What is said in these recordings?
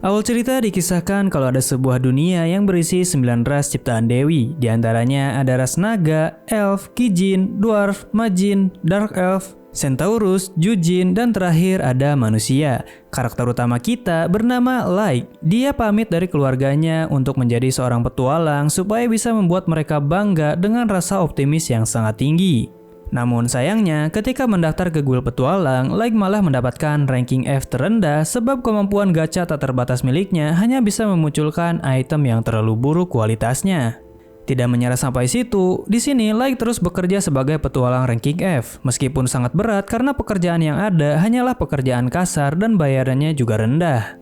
Awal cerita dikisahkan kalau ada sebuah dunia yang berisi 9 ras ciptaan Dewi. Di antaranya ada ras naga, elf, kijin, dwarf, majin, dark elf, centaurus, jujin, dan terakhir ada manusia. Karakter utama kita bernama Light. Dia pamit dari keluarganya untuk menjadi seorang petualang supaya bisa membuat mereka bangga dengan rasa optimis yang sangat tinggi. Namun sayangnya, ketika mendaftar ke guild petualang, Light malah mendapatkan ranking F terendah sebab kemampuan gacha tak terbatas miliknya hanya bisa memunculkan item yang terlalu buruk kualitasnya. Tidak menyerah sampai situ, di sini Light terus bekerja sebagai petualang ranking F, meskipun sangat berat karena pekerjaan yang ada hanyalah pekerjaan kasar dan bayarannya juga rendah.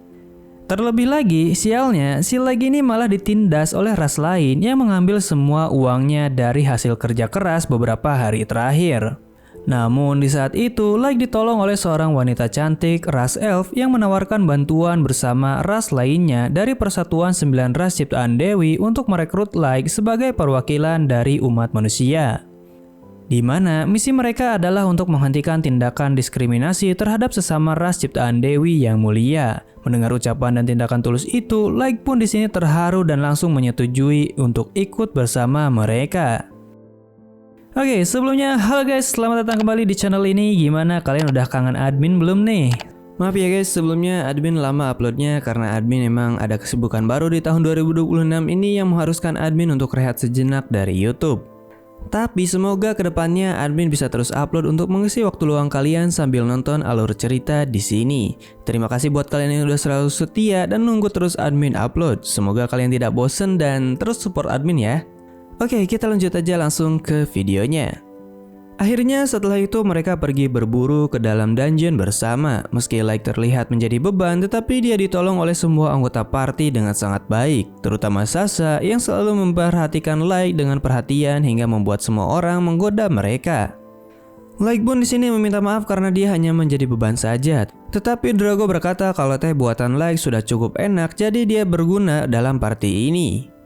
Terlebih lagi, sialnya, si Light ini malah ditindas oleh ras lain yang mengambil semua uangnya dari hasil kerja keras beberapa hari terakhir. Namun di saat itu, Light ditolong oleh seorang wanita cantik ras elf yang menawarkan bantuan bersama ras lainnya dari Persatuan 9 Ras Ciptaan Dewi untuk merekrut Light sebagai perwakilan dari umat manusia. Di mana misi mereka adalah untuk menghentikan tindakan diskriminasi terhadap sesama ras ciptaan Dewi yang mulia. Mendengar ucapan dan tindakan tulus itu, Light pun di sini terharu dan langsung menyetujui untuk ikut bersama mereka. Oke, sebelumnya halo guys, selamat datang kembali di channel ini. Gimana, kalian udah kangen admin belum nih? Maaf ya guys, sebelumnya admin lama uploadnya karena admin emang ada kesibukan baru di tahun 2026 ini yang mengharuskan admin untuk rehat sejenak dari YouTube. Tapi semoga kedepannya admin bisa terus upload untuk mengisi waktu luang kalian sambil nonton alur cerita di sini. Terima kasih buat kalian yang udah selalu setia dan nunggu terus admin upload. Semoga kalian tidak bosen dan terus support admin ya. Oke, kita lanjut aja langsung ke videonya. Akhirnya setelah itu mereka pergi berburu ke dalam dungeon bersama. Meski Light terlihat menjadi beban, tetapi dia ditolong oleh semua anggota party dengan sangat baik. Terutama Sasa yang selalu memperhatikan Light dengan perhatian hingga membuat semua orang menggoda mereka. Light pun di sini meminta maaf karena dia hanya menjadi beban saja. Tetapi Drago berkata kalau teh buatan Light sudah cukup enak, jadi dia berguna dalam party ini.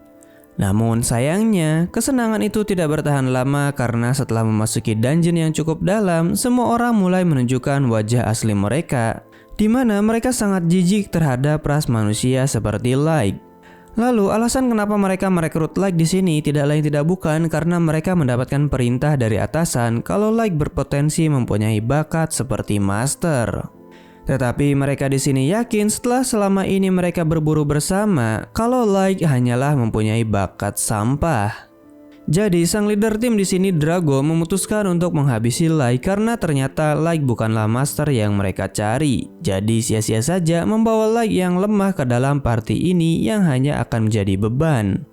Namun sayangnya, kesenangan itu tidak bertahan lama karena setelah memasuki dungeon yang cukup dalam, semua orang mulai menunjukkan wajah asli mereka, di mana mereka sangat jijik terhadap ras manusia seperti Light. Lalu alasan kenapa mereka merekrut Light di sini tidak lain tidak bukan karena mereka mendapatkan perintah dari atasan kalau Light berpotensi mempunyai bakat seperti Master. Tetapi mereka di sini yakin setelah selama ini mereka berburu bersama kalau Light hanyalah mempunyai bakat sampah. Jadi sang leader tim di sini Drago memutuskan untuk menghabisi Light karena ternyata Light bukanlah master yang mereka cari. Jadi sia-sia saja membawa Light yang lemah ke dalam party ini yang hanya akan menjadi beban.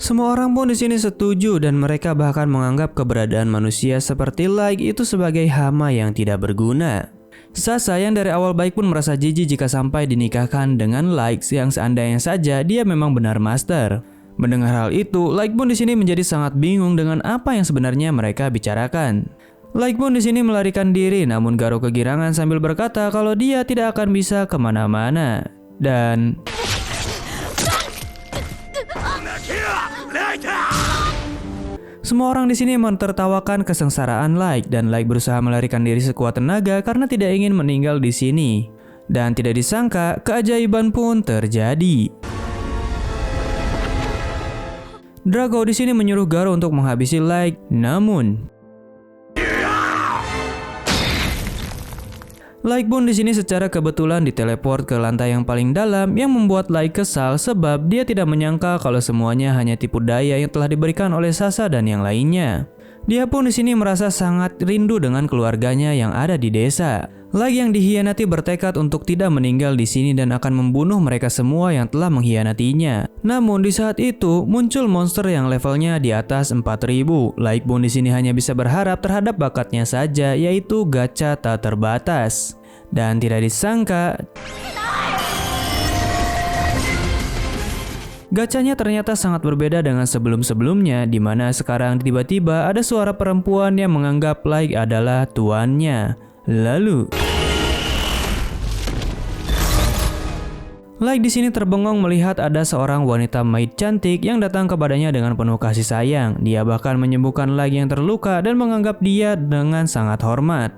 Semua orang pun di sini setuju dan mereka bahkan menganggap keberadaan manusia seperti Light itu sebagai hama yang tidak berguna. Sasa yang dari awal baik pun merasa jijik jika sampai dinikahkan dengan Light yang seandainya saja dia memang benar master. Mendengar hal itu, Light pun di sini menjadi sangat bingung dengan apa yang sebenarnya mereka bicarakan. Light pun di sini melarikan diri, namun Garo kegirangan sambil berkata kalau dia tidak akan bisa kemana-mana. Dan semua orang di sini mentertawakan kesengsaraan Light dan Light berusaha melarikan diri sekuat tenaga karena tidak ingin meninggal di sini. Dan tidak disangka, keajaiban pun terjadi. Drago di sini menyuruh Garo untuk menghabisi Light, namun Light pun di sini secara kebetulan diteleport ke lantai yang paling dalam yang membuat Light kesal sebab dia tidak menyangka kalau semuanya hanya tipu daya yang telah diberikan oleh Sasa dan yang lainnya. Dia pun di sini merasa sangat rindu dengan keluarganya yang ada di desa. Light yang dihianati bertekad untuk tidak meninggal di sini dan akan membunuh mereka semua yang telah mengkhianatinya. Namun di saat itu muncul monster yang levelnya di atas 4000. Light pun di sini hanya bisa berharap terhadap bakatnya saja, yaitu gacha tak terbatas. Dan tidak disangka, gacanya ternyata sangat berbeda dengan sebelum-sebelumnya, di mana sekarang tiba-tiba ada suara perempuan yang menganggap Light adalah tuannya. Lalu Light di sini terbengong melihat ada seorang wanita maid cantik yang datang kepadanya dengan penuh kasih sayang. Dia bahkan menyembuhkan Light yang terluka dan menganggap dia dengan sangat hormat.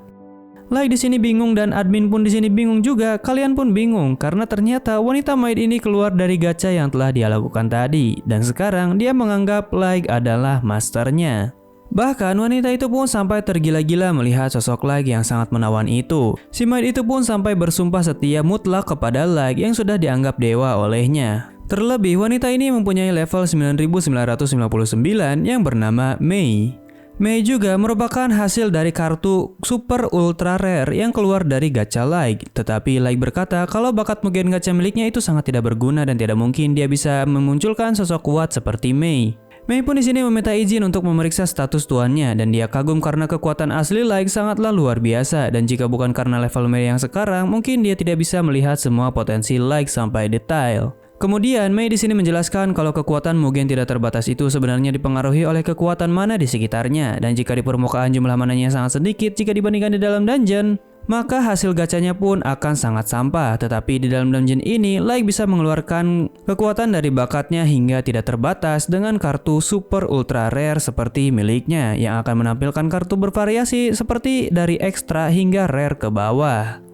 Light di sini bingung dan admin pun di sini bingung juga. Kalian pun bingung karena ternyata wanita maid ini keluar dari gacha yang telah dia lakukan tadi dan sekarang dia menganggap Light adalah masternya. Bahkan wanita itu pun sampai tergila-gila melihat sosok Light yang sangat menawan itu. Si maid itu pun sampai bersumpah setia mutlak kepada Light yang sudah dianggap dewa olehnya. Terlebih wanita ini mempunyai level 9999 yang bernama Mei. Mei juga merupakan hasil dari kartu super ultra rare yang keluar dari gacha Light. Tetapi Light berkata kalau bakat Mugen gacha miliknya itu sangat tidak berguna dan tidak mungkin dia bisa memunculkan sosok kuat seperti Mei. Mei pun di sini meminta izin untuk memeriksa status tuannya dan dia kagum karena kekuatan asli Light sangatlah luar biasa dan jika bukan karena level Mei yang sekarang, mungkin dia tidak bisa melihat semua potensi Light sampai detail. Kemudian Mei di sini menjelaskan kalau kekuatan Mugen tidak terbatas itu sebenarnya dipengaruhi oleh kekuatan mana di sekitarnya dan jika di permukaan jumlah mananya sangat sedikit jika dibandingkan di dalam dungeon, maka hasil gacanya pun akan sangat sampah. Tetapi di dalam dungeon ini, Light bisa mengeluarkan kekuatan dari bakatnya hingga tidak terbatas dengan kartu super ultra rare seperti miliknya yang akan menampilkan kartu bervariasi seperti dari ekstra hingga rare ke bawah.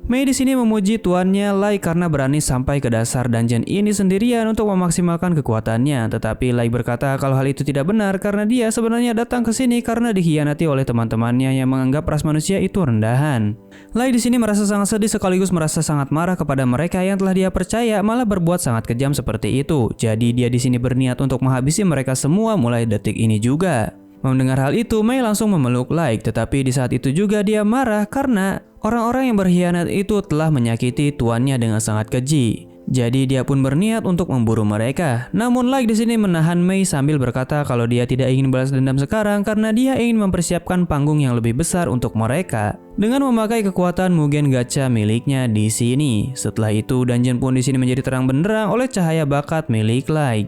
Mei di sini memuji tuannya Light karena berani sampai ke dasar dungeon ini sendirian untuk memaksimalkan kekuatannya. Tetapi Light berkata kalau hal itu tidak benar karena dia sebenarnya datang ke sini karena dikhianati oleh teman-temannya yang menganggap ras manusia itu rendahan. Light di sini merasa sangat sedih sekaligus merasa sangat marah kepada mereka yang telah dia percaya malah berbuat sangat kejam seperti itu. Jadi dia di sini berniat untuk menghabisi mereka semua mulai detik ini juga. Mendengar hal itu, Mei langsung memeluk Light, tetapi di saat itu juga dia marah karena orang-orang yang berkhianat itu telah menyakiti tuannya dengan sangat keji. Jadi dia pun berniat untuk memburu mereka. Namun Light di sini menahan Mei sambil berkata kalau dia tidak ingin balas dendam sekarang karena dia ingin mempersiapkan panggung yang lebih besar untuk mereka dengan memakai kekuatan Mugen gacha miliknya di sini. Setelah itu, dungeon pun di sini menjadi terang benderang oleh cahaya bakat milik Light.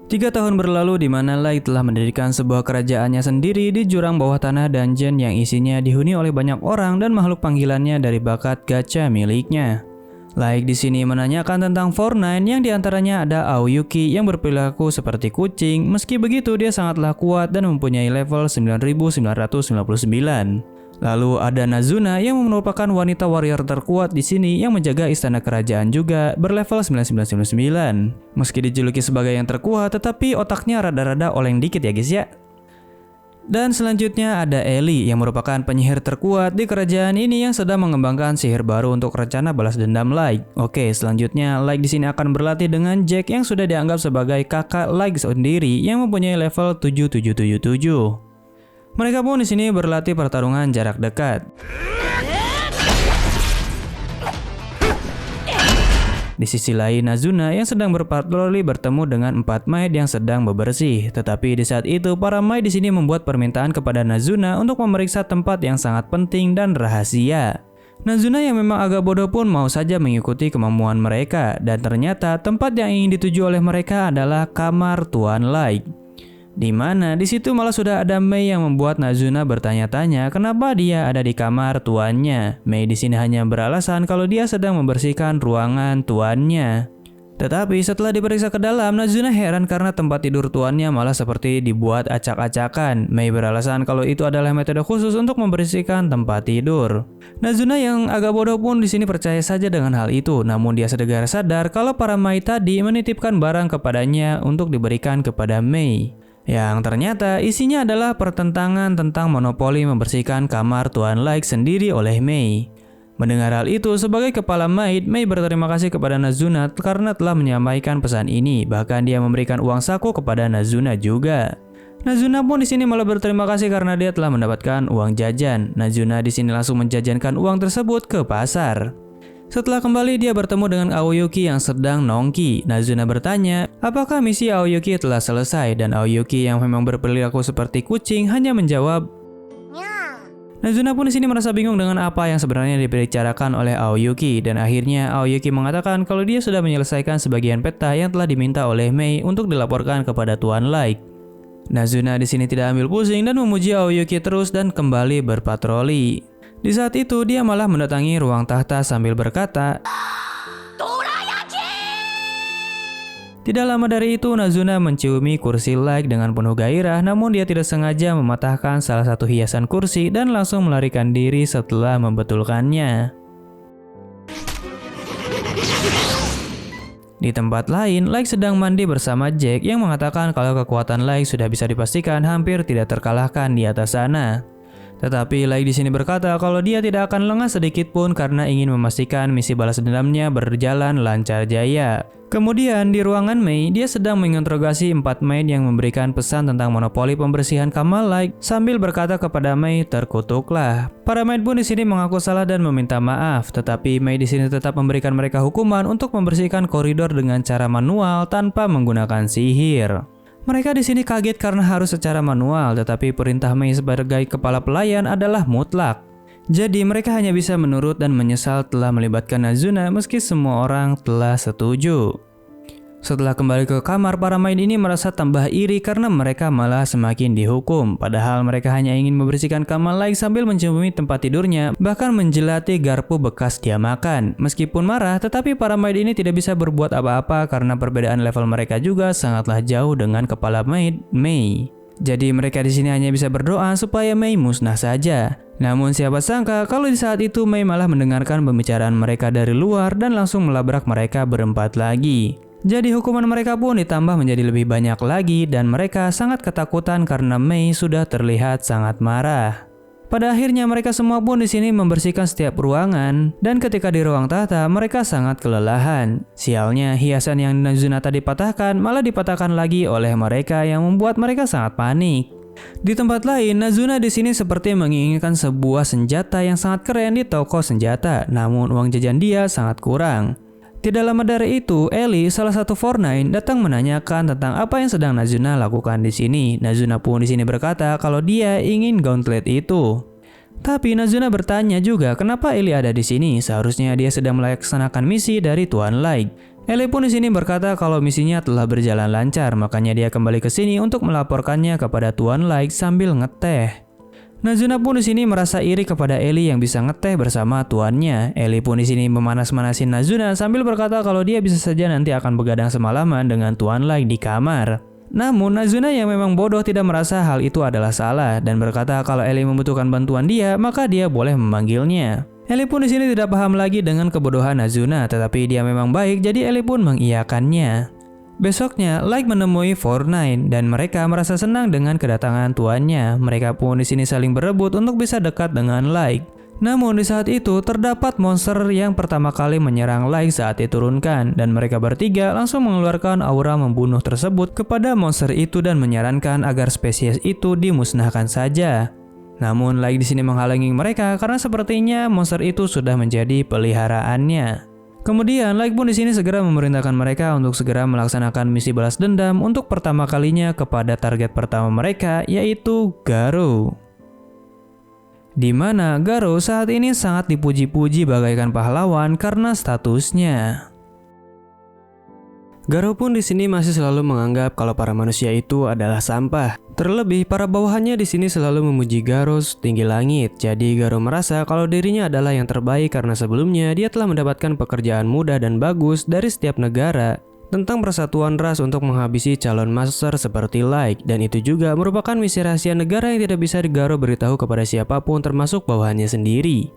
3 tahun berlalu di mana Light telah mendirikan sebuah kerajaannya sendiri di jurang bawah tanah dungeon yang isinya dihuni oleh banyak orang dan makhluk panggilannya dari bakat gacha miliknya. Light di sini menanyakan tentang Fortnite yang diantaranya ada Aoyuki yang berperilaku seperti kucing. Meski begitu dia sangatlah kuat dan mempunyai level 9999. Lalu ada Nazuna yang merupakan wanita warrior terkuat di sini yang menjaga istana kerajaan juga berlevel 9999. Meski dijuluki sebagai yang terkuat tetapi otaknya rada-rada oleng dikit ya guys ya. Dan selanjutnya ada Ellie yang merupakan penyihir terkuat di kerajaan ini yang sedang mengembangkan sihir baru untuk rencana balas dendam Light. Oke, selanjutnya Light di sini akan berlatih dengan Jack yang sudah dianggap sebagai kakak Light sendiri yang mempunyai level 7777. Mereka pun di sini berlatih pertarungan jarak dekat. Di sisi lain, Nazuna yang sedang berpatroli bertemu dengan 4 maid yang sedang bebersih. Tetapi di saat itu, para maid di sini membuat permintaan kepada Nazuna untuk memeriksa tempat yang sangat penting dan rahasia. Nazuna yang memang agak bodoh pun mau saja mengikuti kemampuan mereka, dan ternyata tempat yang ingin dituju oleh mereka adalah kamar Tuan Light. Di mana di situ malah sudah ada Mei yang membuat Nazuna bertanya-tanya kenapa dia ada di kamar tuannya. Mei di sini hanya beralasan kalau dia sedang membersihkan ruangan tuannya. Tetapi setelah diperiksa ke dalam, Nazuna heran karena tempat tidur tuannya malah seperti dibuat acak-acakan. Mei beralasan kalau itu adalah metode khusus untuk membersihkan tempat tidur. Nazuna yang agak bodoh pun di sini percaya saja dengan hal itu. Namun dia segera sadar kalau para Mei tadi menitipkan barang kepadanya untuk diberikan kepada Mei. Yang ternyata isinya adalah pertentangan tentang monopoli membersihkan kamar Tuan Light sendiri oleh Mei. Mendengar hal itu, sebagai kepala maid, Mei berterima kasih kepada Nazuna karena telah menyampaikan pesan ini. Bahkan dia memberikan uang saku kepada Nazuna juga. Nazuna pun di sini malah berterima kasih karena dia telah mendapatkan uang jajan. Nazuna di sini langsung menjajankan uang tersebut ke pasar. Setelah kembali, dia bertemu dengan Aoyuki yang sedang nongki. Nazuna bertanya, apakah misi Aoyuki telah selesai? Dan Aoyuki yang memang berperilaku seperti kucing hanya menjawab, Nazuna pun di sini merasa bingung dengan apa yang sebenarnya dibicarakan oleh Aoyuki. Dan akhirnya Aoyuki mengatakan kalau dia sudah menyelesaikan sebagian peta yang telah diminta oleh Mei untuk dilaporkan kepada Tuan Light. Nazuna di sini tidak ambil pusing dan memuji Aoyuki terus dan kembali berpatroli. Di saat itu, dia malah mendatangi ruang tahta sambil berkata, Tidak lama dari itu, Nazuna menciumi kursi Light dengan penuh gairah, namun dia tidak sengaja mematahkan salah satu hiasan kursi dan langsung melarikan diri setelah membetulkannya. Di tempat lain, Light sedang mandi bersama Jack yang mengatakan kalau kekuatan Light sudah bisa dipastikan hampir tidak terkalahkan di atas sana. Tetapi Light di sini berkata kalau dia tidak akan lengah sedikit pun karena ingin memastikan misi balas dendamnya berjalan lancar jaya. Kemudian di ruangan Mei, dia sedang menginterogasi 4 maid yang memberikan pesan tentang monopoli pembersihan kamar Light sambil berkata kepada Mei, terkutuklah. Para maid pun di sini mengaku salah dan meminta maaf, tetapi Mei di sini tetap memberikan mereka hukuman untuk membersihkan koridor dengan cara manual tanpa menggunakan sihir. Mereka di sini kaget karena harus secara manual, tetapi perintah Mei sebagai kepala pelayan adalah mutlak. Jadi mereka hanya bisa menurut dan menyesal telah melibatkan Nazuna meski semua orang telah setuju. Setelah kembali ke kamar, para maid ini merasa tambah iri karena mereka malah semakin dihukum. Padahal mereka hanya ingin membersihkan kamar Light sambil menciumi tempat tidurnya, bahkan menjelati garpu bekas dia makan. Meskipun marah, tetapi para maid ini tidak bisa berbuat apa-apa karena perbedaan level mereka juga sangatlah jauh dengan kepala maid, Mei. Jadi mereka di sini hanya bisa berdoa supaya Mei musnah saja. Namun siapa sangka kalau di saat itu Mei malah mendengarkan pembicaraan mereka dari luar dan langsung melabrak mereka berempat lagi. Jadi hukuman mereka pun ditambah menjadi lebih banyak lagi dan mereka sangat ketakutan karena Mei sudah terlihat sangat marah. Pada akhirnya mereka semua pun di sini membersihkan setiap ruangan dan ketika di ruang tahta mereka sangat kelelahan. Sialnya hiasan yang Nazuna tadi patahkan malah dipatahkan lagi oleh mereka yang membuat mereka sangat panik. Di tempat lain, Nazuna di sini seperti menginginkan sebuah senjata yang sangat keren di toko senjata, namun uang jajan dia sangat kurang. Tidak lama dari itu, Ellie, salah satu Fortnite, datang menanyakan tentang apa yang sedang Nazuna lakukan di sini. Nazuna pun di sini berkata kalau dia ingin gauntlet itu. Tapi Nazuna bertanya juga kenapa Ellie ada di sini. Seharusnya dia sedang melaksanakan misi dari Tuan Light. Ellie pun di sini berkata kalau misinya telah berjalan lancar, makanya dia kembali ke sini untuk melaporkannya kepada Tuan Light sambil ngeteh. Nazuna pun di sini merasa iri kepada Ellie yang bisa ngeteh bersama tuannya. Ellie pun di sini memanas-manasin Nazuna sambil berkata kalau dia bisa saja nanti akan begadang semalaman dengan Tuan Light di kamar. Namun Nazuna yang memang bodoh tidak merasa hal itu adalah salah dan berkata kalau Ellie membutuhkan bantuan dia, maka dia boleh memanggilnya. Ellie pun di sini tidak paham lagi dengan kebodohan Nazuna, tetapi dia memang baik jadi Ellie pun mengiyakannya. Besoknya, Light menemui Fortnite dan mereka merasa senang dengan kedatangan tuannya. Mereka pun di sini saling berebut untuk bisa dekat dengan Light. Namun di saat itu terdapat monster yang pertama kali menyerang Light saat diturunkan dan mereka bertiga langsung mengeluarkan aura membunuh tersebut kepada monster itu dan menyarankan agar spesies itu dimusnahkan saja. Namun Light di sini menghalangi mereka karena sepertinya monster itu sudah menjadi peliharaannya. Kemudian Light pun di sini segera memerintahkan mereka untuk segera melaksanakan misi balas dendam untuk pertama kalinya kepada target pertama mereka yaitu Garou. Di mana Garou saat ini sangat dipuji-puji bagaikan pahlawan karena statusnya. Garou pun di sini masih selalu menganggap kalau para manusia itu adalah sampah. Terlebih para bawahannya di sini selalu memuji Garou setinggi langit. Jadi Garou merasa kalau dirinya adalah yang terbaik karena sebelumnya dia telah mendapatkan pekerjaan mudah dan bagus dari setiap negara tentang persatuan ras untuk menghabisi calon master seperti Light, dan itu juga merupakan misi rahasia negara yang tidak bisa Garou beritahu kepada siapapun termasuk bawahannya sendiri.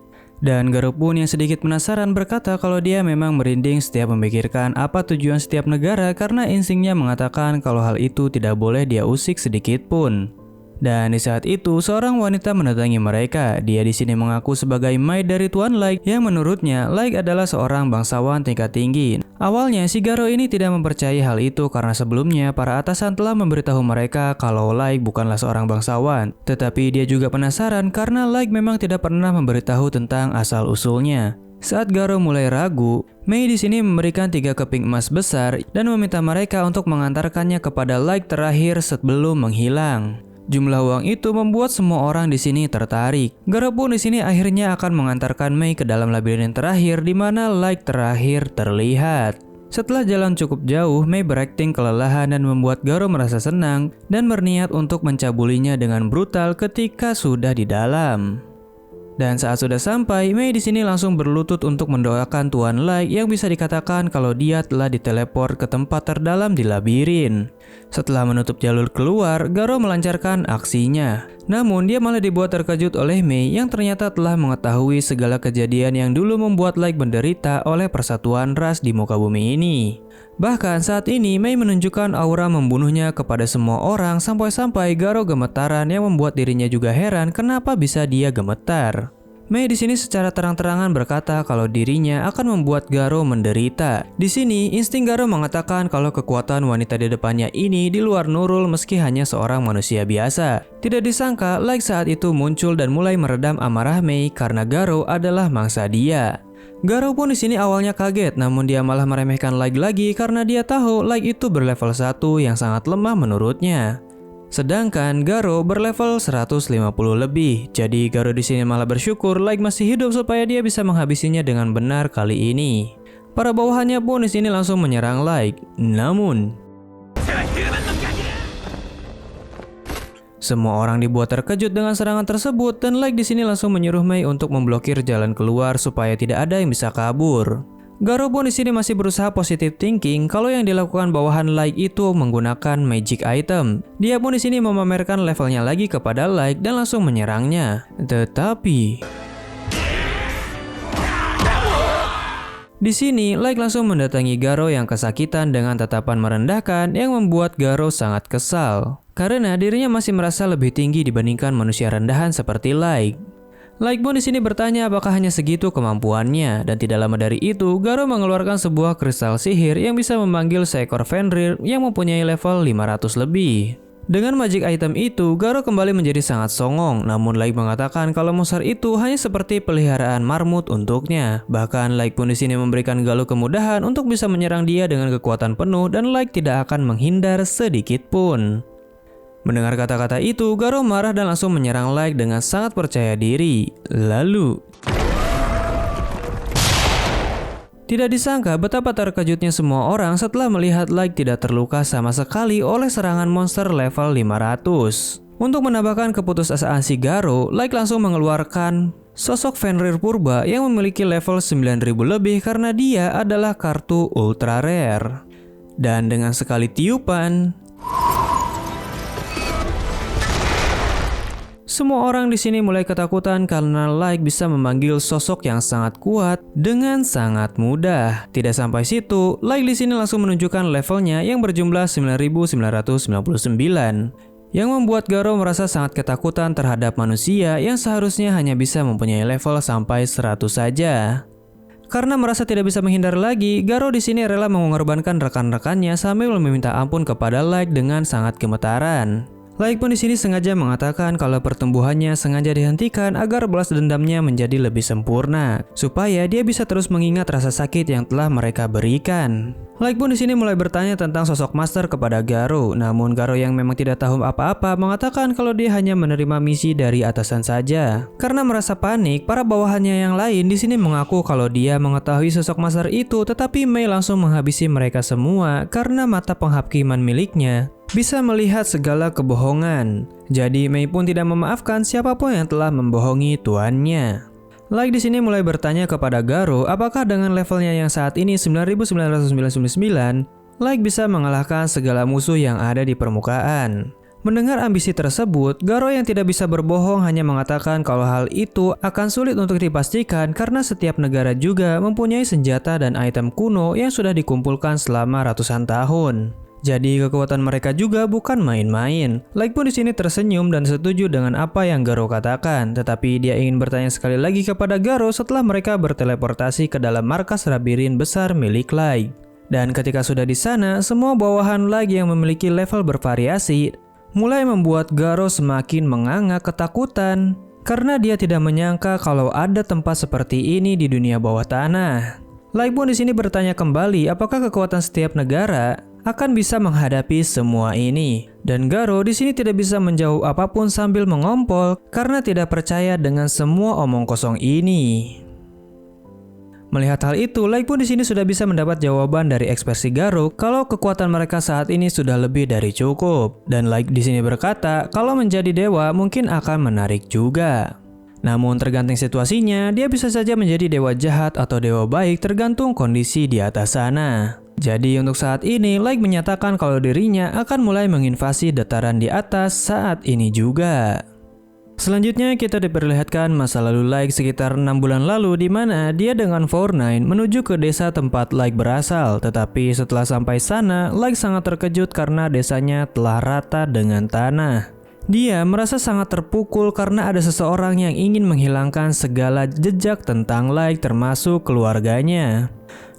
Dan Garou pun yang sedikit penasaran berkata kalau dia memang merinding setiap memikirkan apa tujuan setiap negara karena instingnya mengatakan kalau hal itu tidak boleh dia usik sedikit pun. Dan di saat itu seorang wanita mendatangi mereka. Dia di sini mengaku sebagai maid dari Tuan Light yang menurutnya Light adalah seorang bangsawan tingkat tinggi. Awalnya si Garou ini tidak mempercayai hal itu karena sebelumnya para atasan telah memberitahu mereka kalau Light bukanlah seorang bangsawan. Tetapi dia juga penasaran karena Light memang tidak pernah memberitahu tentang asal-usulnya. Saat Garou mulai ragu, Mei di sini memberikan 3 keping emas besar dan meminta mereka untuk mengantarkannya kepada Light terakhir sebelum menghilang. Jumlah uang itu membuat semua orang di sini tertarik. Garou pun di sini akhirnya akan mengantarkan Mei ke dalam labirin terakhir di mana Light terakhir terlihat. Setelah jalan cukup jauh, Mei berakting kelelahan dan membuat Garou merasa senang dan berniat untuk mencabulinya dengan brutal ketika sudah di dalam. Dan saat sudah sampai, Mei di sini langsung berlutut untuk mendoakan Tuan Light yang bisa dikatakan kalau dia telah diteleport ke tempat terdalam di labirin. Setelah menutup jalur keluar, Garo melancarkan aksinya. Namun dia malah dibuat terkejut oleh Mei yang ternyata telah mengetahui segala kejadian yang dulu membuat Light menderita oleh persatuan ras di muka bumi ini. Bahkan saat ini Mei menunjukkan aura membunuhnya kepada semua orang sampai-sampai Garo gemetaran yang membuat dirinya juga heran kenapa bisa dia gemetar. Mei di sini secara terang-terangan berkata kalau dirinya akan membuat Garo menderita. Di sini insting Garo mengatakan kalau kekuatan wanita di depannya ini di luar Nurul meski hanya seorang manusia biasa. Tidak disangka Light saat itu muncul dan mulai meredam amarah Mei karena Garo adalah mangsa dia. Garo pun di sini awalnya kaget, namun dia malah meremehkan Light lagi karena dia tahu Light itu berlevel 1 yang sangat lemah menurutnya. Sedangkan Garo berlevel 150 lebih. Jadi Garo di sini malah bersyukur Light masih hidup supaya dia bisa menghabisinya dengan benar kali ini. Para bawahannya pun di sini langsung menyerang Light. Namun semua orang dibuat terkejut dengan serangan tersebut dan Light di sini langsung menyuruh Mei untuk memblokir jalan keluar supaya tidak ada yang bisa kabur. Garo pun di sini masih berusaha positive thinking kalau yang dilakukan bawahan Light itu menggunakan magic item. Dia pun di sini memamerkan levelnya lagi kepada Light dan langsung menyerangnya. Tetapi di sini Light langsung mendatangi Garo yang kesakitan dengan tatapan merendahkan yang membuat Garo sangat kesal. Karena dirinya masih merasa lebih tinggi dibandingkan manusia rendahan seperti Light. Light pun di sini bertanya apakah hanya segitu kemampuannya, dan tidak lama dari itu Garo mengeluarkan sebuah kristal sihir yang bisa memanggil seekor Fenrir yang mempunyai level 500 lebih. Dengan magic item itu, Garo kembali menjadi sangat songong, namun Light mengatakan kalau monster itu hanya seperti peliharaan marmut untuknya. Bahkan Light pun di sini memberikan Garo kemudahan untuk bisa menyerang dia dengan kekuatan penuh dan Light tidak akan menghindar sedikit pun. Mendengar kata-kata itu, Garo marah dan langsung menyerang Light dengan sangat percaya diri. Lalu tidak disangka betapa terkejutnya semua orang setelah melihat Light tidak terluka sama sekali oleh serangan monster level 500. Untuk menambahkan keputusasaan si Garo, Light langsung mengeluarkan sosok Fenrir Purba yang memiliki level 9000 lebih karena dia adalah kartu ultra rare. Dan dengan sekali tiupan, semua orang di sini mulai ketakutan karena Light bisa memanggil sosok yang sangat kuat dengan sangat mudah. Tidak sampai situ, Light di sini langsung menunjukkan levelnya yang berjumlah 9999, yang membuat Garo merasa sangat ketakutan terhadap manusia yang seharusnya hanya bisa mempunyai level sampai 100 saja. Karena merasa tidak bisa menghindar lagi, Garo di sini rela mengorbankan rekan-rekannya sambil meminta ampun kepada Light dengan sangat gemetaran. Light pun di sini sengaja mengatakan kalau pertumbuhannya sengaja dihentikan agar balas dendamnya menjadi lebih sempurna, supaya dia bisa terus mengingat rasa sakit yang telah mereka berikan. Light pun di sini mulai bertanya tentang sosok Master kepada Garo, namun Garo yang memang tidak tahu apa-apa mengatakan kalau dia hanya menerima misi dari atasan saja. Karena merasa panik, para bawahannya yang lain di sini mengaku kalau dia mengetahui sosok Master itu, tetapi Mei langsung menghabisi mereka semua karena mata penghakiman miliknya bisa melihat segala kebohongan. Jadi Mei pun tidak memaafkan siapapun yang telah membohongi tuannya. Light di sini mulai bertanya kepada Garo apakah dengan levelnya yang saat ini 9999, Light bisa mengalahkan segala musuh yang ada di permukaan. Mendengar ambisi tersebut, Garo yang tidak bisa berbohong hanya mengatakan kalau hal itu akan sulit untuk dipastikan karena setiap negara juga mempunyai senjata dan item kuno yang sudah dikumpulkan selama ratusan tahun. Jadi kekuatan mereka juga bukan main-main. Light pun di sini tersenyum dan setuju dengan apa yang Garo katakan, tetapi dia ingin bertanya sekali lagi kepada Garo setelah mereka berteleportasi ke dalam markas labirin besar milik Light. Dan ketika sudah di sana, semua bawahan Light yang memiliki level bervariasi mulai membuat Garo semakin menganga ketakutan karena dia tidak menyangka kalau ada tempat seperti ini di dunia bawah tanah. Light pun di sini bertanya kembali apakah kekuatan setiap negara akan bisa menghadapi semua ini. Dan Garo di sini tidak bisa menjawab apapun sambil mengompol karena tidak percaya dengan semua omong kosong ini. Melihat hal itu, Light pun di sini sudah bisa mendapat jawaban dari ekspresi Garo kalau kekuatan mereka saat ini sudah lebih dari cukup. Dan Light di sini berkata kalau menjadi dewa mungkin akan menarik juga. Namun tergantung situasinya, dia bisa saja menjadi dewa jahat atau dewa baik tergantung kondisi di atas sana. Jadi untuk saat ini, Like menyatakan kalau dirinya akan mulai menginvasi dataran di atas saat ini juga. Selanjutnya kita diperlihatkan masa lalu Like sekitar 6 bulan lalu di mana dia dengan Four9 menuju ke desa tempat Like berasal. Tetapi setelah sampai sana, Like sangat terkejut karena desanya telah rata dengan tanah. Dia merasa sangat terpukul karena ada seseorang yang ingin menghilangkan segala jejak tentang Like termasuk keluarganya.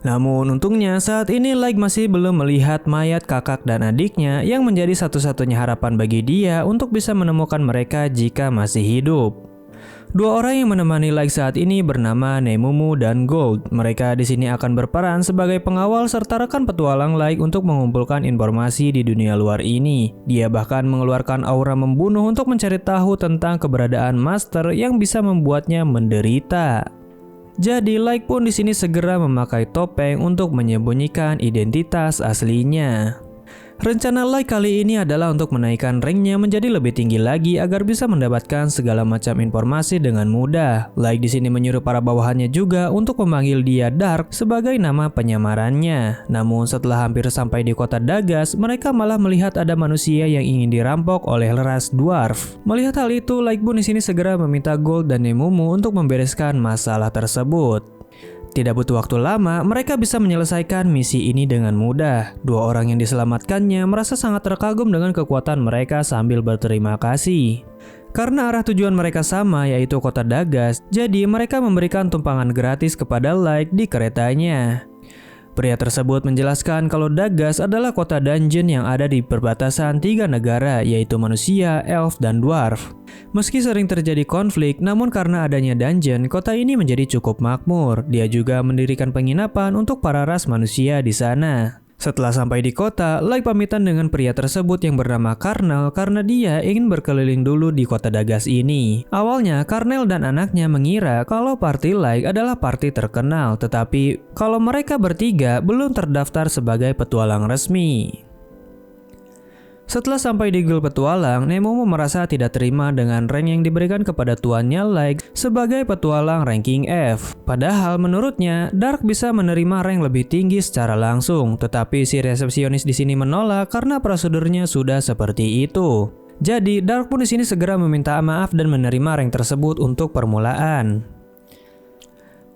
Namun untungnya saat ini Like masih belum melihat mayat kakak dan adiknya yang menjadi satu-satunya harapan bagi dia untuk bisa menemukan mereka jika masih hidup. Dua orang yang menemani Like saat ini bernama Nemumu dan Gold. Mereka di sini akan berperan sebagai pengawal serta rekan petualang Like untuk mengumpulkan informasi di dunia luar ini. Dia bahkan mengeluarkan aura membunuh untuk mencari tahu tentang keberadaan Master yang bisa membuatnya menderita. Jadi Like pun di sini segera memakai topeng untuk menyembunyikan identitas aslinya. Rencana Like kali ini adalah untuk menaikkan ranknya menjadi lebih tinggi lagi agar bisa mendapatkan segala macam informasi dengan mudah. Like di sini menyuruh para bawahannya juga untuk memanggil dia Dark sebagai nama penyamarannya. Namun setelah hampir sampai di kota Dagas, mereka malah melihat ada manusia yang ingin dirampok oleh ras dwarf. Melihat hal itu, Like pun di sini segera meminta Gold dan Nemumu untuk membereskan masalah tersebut. Tidak butuh waktu lama, mereka bisa menyelesaikan misi ini dengan mudah. Dua orang yang diselamatkannya merasa sangat terkagum dengan kekuatan mereka sambil berterima kasih. Karena arah tujuan mereka sama yaitu kota Dagas, jadi mereka memberikan tumpangan gratis kepada Like di keretanya. Pria tersebut menjelaskan kalau Dagas adalah kota dungeon yang ada di perbatasan 3 negara yaitu manusia, elf, dan dwarf. Meski sering terjadi konflik, namun karena adanya dungeon, kota ini menjadi cukup makmur. Dia juga mendirikan penginapan untuk para ras manusia di sana. Setelah sampai di kota, Like pamitan dengan pria tersebut yang bernama Karnel karena dia ingin berkeliling dulu di kota Dagas ini. Awalnya, Karnel dan anaknya mengira kalau party Like adalah party terkenal, tetapi kalau mereka bertiga belum terdaftar sebagai petualang resmi. Setelah sampai di guild petualang, Nemumu merasa tidak terima dengan rank yang diberikan kepada tuannya Like sebagai petualang ranking F. Padahal menurutnya, Dark bisa menerima rank lebih tinggi secara langsung, tetapi si resepsionis di sini menolak karena prosedurnya sudah seperti itu. Jadi, Dark pun di sini segera meminta maaf dan menerima rank tersebut untuk permulaan.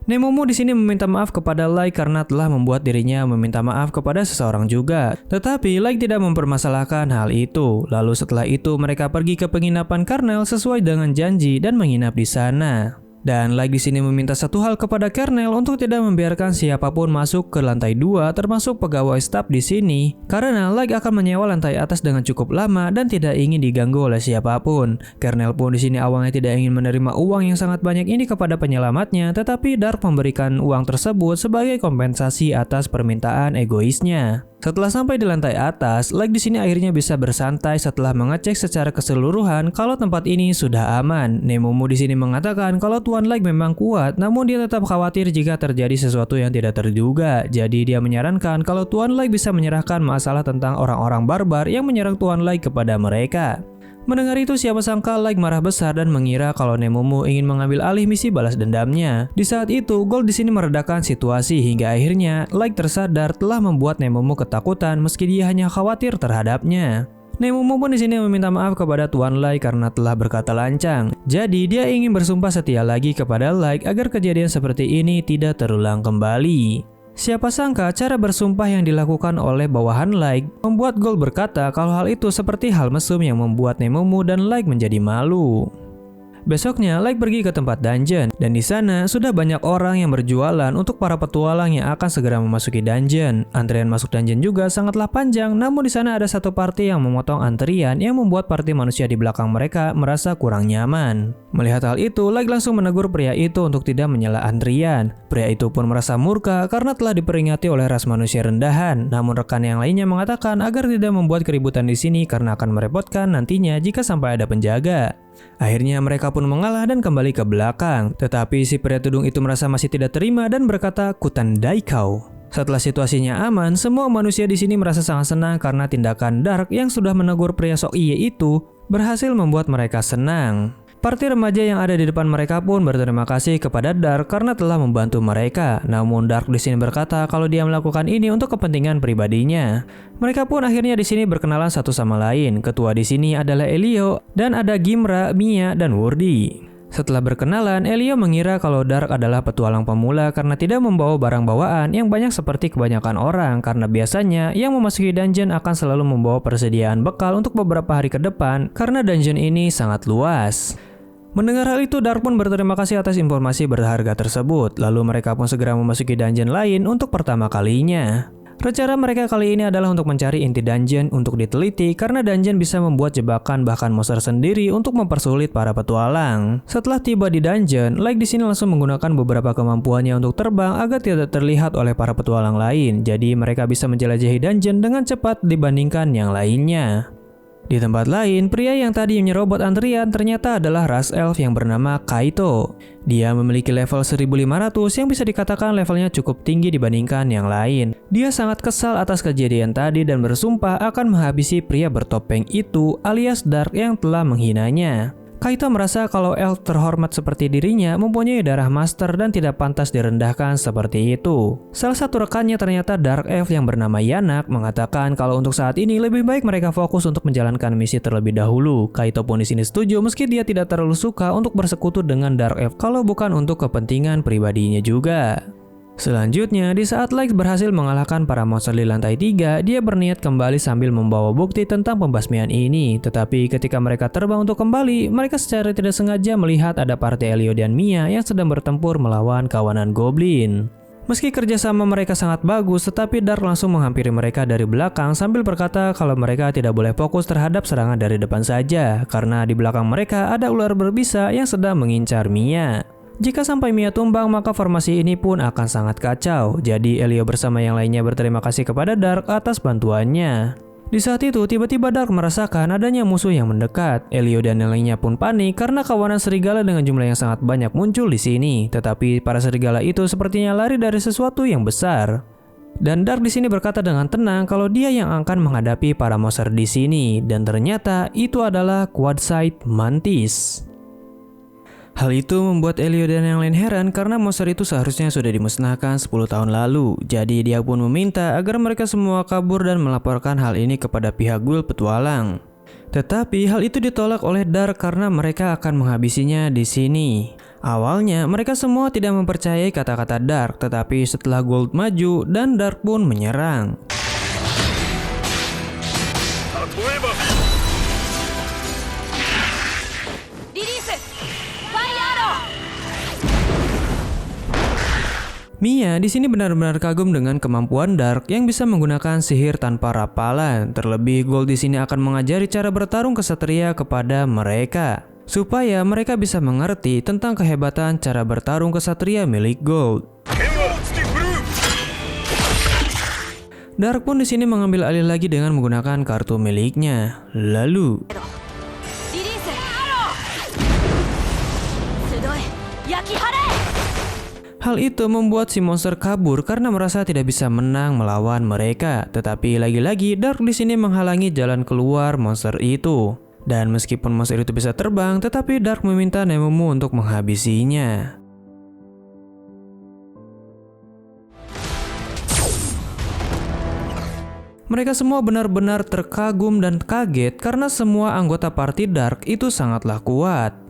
Nemumu di sini meminta maaf kepada Like karena telah membuat dirinya meminta maaf kepada seseorang juga. Tetapi Like tidak mempermasalahkan hal itu. Lalu setelah itu mereka pergi ke penginapan Karnel sesuai dengan janji dan menginap di sana. Dan Like di sini meminta satu hal kepada Karnel untuk tidak membiarkan siapapun masuk ke lantai 2 termasuk pegawai staf di sini karena Like akan menyewa lantai atas dengan cukup lama dan tidak ingin diganggu oleh siapapun. Karnel pun di sini awalnya tidak ingin menerima uang yang sangat banyak ini kepada penyelamatnya, tetapi Dark memberikan uang tersebut sebagai kompensasi atas permintaan egoisnya. Setelah sampai di lantai atas, Like di sini akhirnya bisa bersantai setelah mengecek secara keseluruhan kalau tempat ini sudah aman. Nemumu di sini mengatakan kalau tuan Like memang kuat, namun dia tetap khawatir jika terjadi sesuatu yang tidak terduga. Jadi dia menyarankan kalau tuan Like bisa menyerahkan masalah tentang orang-orang barbar yang menyerang tuan Like kepada mereka. Mendengar itu, siapa sangka Like marah besar dan mengira kalau Nemumu ingin mengambil alih misi balas dendamnya. Di saat itu, Gold di sini meredakan situasi hingga akhirnya Like tersadar telah membuat Nemumu ketakutan meski dia hanya khawatir terhadapnya. Nemumu pun di sini meminta maaf kepada Tuan Like karena telah berkata lancang. Jadi dia ingin bersumpah setia lagi kepada Like agar kejadian seperti ini tidak terulang kembali. Siapa sangka cara bersumpah yang dilakukan oleh bawahan Like membuat Gold berkata kalau hal itu seperti hal mesum yang membuat Nemumu dan Like menjadi malu. Besoknya, Like pergi ke tempat dungeon, dan di sana sudah banyak orang yang berjualan untuk para petualang yang akan segera memasuki dungeon. Antrian masuk dungeon juga sangatlah panjang, namun di sana ada satu party yang memotong antrian yang membuat party manusia di belakang mereka merasa kurang nyaman. Melihat hal itu, Like langsung menegur pria itu untuk tidak menyela antrian. Pria itu pun merasa murka karena telah diperingati oleh ras manusia rendahan, namun rekan yang lainnya mengatakan agar tidak membuat keributan di sini karena akan merepotkan nantinya jika sampai ada penjaga. Akhirnya mereka pun mengalah dan kembali ke belakang. Tetapi si pria tudung itu merasa masih tidak terima dan berkata, "Kutandai kau." Setelah situasinya aman, semua manusia di sini merasa sangat senang karena tindakan Dark yang sudah menegur pria sok iye itu berhasil membuat mereka senang. Parti remaja yang ada di depan mereka pun berterima kasih kepada Dark karena telah membantu mereka. Namun Dark di sini berkata kalau dia melakukan ini untuk kepentingan pribadinya. Mereka pun akhirnya di sini berkenalan satu sama lain. Ketua di sini adalah Elio dan ada Gimra, Mia, dan Wurdi. Setelah berkenalan, Elio mengira kalau Dark adalah petualang pemula karena tidak membawa barang bawaan yang banyak seperti kebanyakan orang, karena biasanya yang memasuki dungeon akan selalu membawa persediaan bekal untuk beberapa hari ke depan karena dungeon ini sangat luas. Mendengar hal itu, Dark pun berterima kasih atas informasi berharga tersebut. Lalu mereka pun segera memasuki dungeon lain untuk pertama kalinya. Rencana mereka kali ini adalah untuk mencari inti dungeon untuk diteliti karena dungeon bisa membuat jebakan bahkan monster sendiri untuk mempersulit para petualang. Setelah tiba di dungeon, Like di sini langsung menggunakan beberapa kemampuannya untuk terbang agar tidak terlihat oleh para petualang lain. Jadi mereka bisa menjelajahi dungeon dengan cepat dibandingkan yang lainnya. Di tempat lain, pria yang tadi menyerobot antrian ternyata adalah ras elf yang bernama Kaito. Dia memiliki level 1500 yang bisa dikatakan levelnya cukup tinggi dibandingkan yang lain. Dia sangat kesal atas kejadian tadi dan bersumpah akan menghabisi pria bertopeng itu alias Dark yang telah menghinanya. Kaito merasa kalau elf terhormat seperti dirinya mempunyai darah master dan tidak pantas direndahkan seperti itu. Salah satu rekannya ternyata Dark Elf yang bernama Yanak mengatakan kalau untuk saat ini lebih baik mereka fokus untuk menjalankan misi terlebih dahulu. Kaito pun di sini setuju meski dia tidak terlalu suka untuk bersekutu dengan Dark Elf kalau bukan untuk kepentingan pribadinya juga. Selanjutnya, di saat Like berhasil mengalahkan para monster di lantai 3, dia berniat kembali sambil membawa bukti tentang pembasmian ini. Tetapi ketika mereka terbang untuk kembali, mereka secara tidak sengaja melihat ada partai Elio dan Mia yang sedang bertempur melawan kawanan goblin. Meski kerjasama mereka sangat bagus, tetapi Dark langsung menghampiri mereka dari belakang sambil berkata kalau mereka tidak boleh fokus terhadap serangan dari depan saja, karena di belakang mereka ada ular berbisa yang sedang mengincar Mia. Jika sampai Mia tumbang, maka formasi ini pun akan sangat kacau. Jadi Elio bersama yang lainnya berterima kasih kepada Dark atas bantuannya. Di saat itu, tiba-tiba Dark merasakan adanya musuh yang mendekat. Elio dan yang lainnya pun panik karena kawanan serigala dengan jumlah yang sangat banyak muncul di sini. Tetapi para serigala itu sepertinya lari dari sesuatu yang besar. Dan Dark di sini berkata dengan tenang kalau dia yang akan menghadapi para monster di sini. Dan ternyata itu adalah Quadside Mantis. Hal itu membuat Elio dan yang lain heran karena monster itu seharusnya sudah dimusnahkan 10 tahun lalu. Jadi dia pun meminta agar mereka semua kabur dan melaporkan hal ini kepada pihak guild petualang. Tetapi hal itu ditolak oleh Dark karena mereka akan menghabisinya di sini. Awalnya mereka semua tidak mempercayai kata-kata Dark, tetapi setelah Gold maju dan Dark pun menyerang. Mia di sini benar-benar kagum dengan kemampuan Dark yang bisa menggunakan sihir tanpa rapalan. Terlebih Gold di sini akan mengajari cara bertarung kesatria kepada mereka, supaya mereka bisa mengerti tentang kehebatan cara bertarung kesatria milik Gold. Dark pun di sini mengambil alih lagi dengan menggunakan kartu miliknya. Lalu hal itu membuat si monster kabur karena merasa tidak bisa menang melawan mereka. Tetapi lagi-lagi Dark di sini menghalangi jalan keluar monster itu. Dan meskipun monster itu bisa terbang, tetapi Dark meminta Nemumu untuk menghabisinya. Mereka semua benar-benar terkagum dan kaget karena semua anggota party Dark itu sangatlah kuat.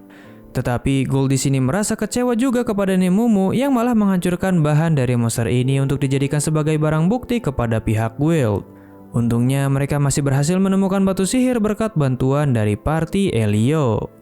Tetapi Gold di sini merasa kecewa juga kepada Nemumu yang malah menghancurkan bahan dari monster ini untuk dijadikan sebagai barang bukti kepada pihak guild. Untungnya mereka masih berhasil menemukan batu sihir berkat bantuan dari party Elio.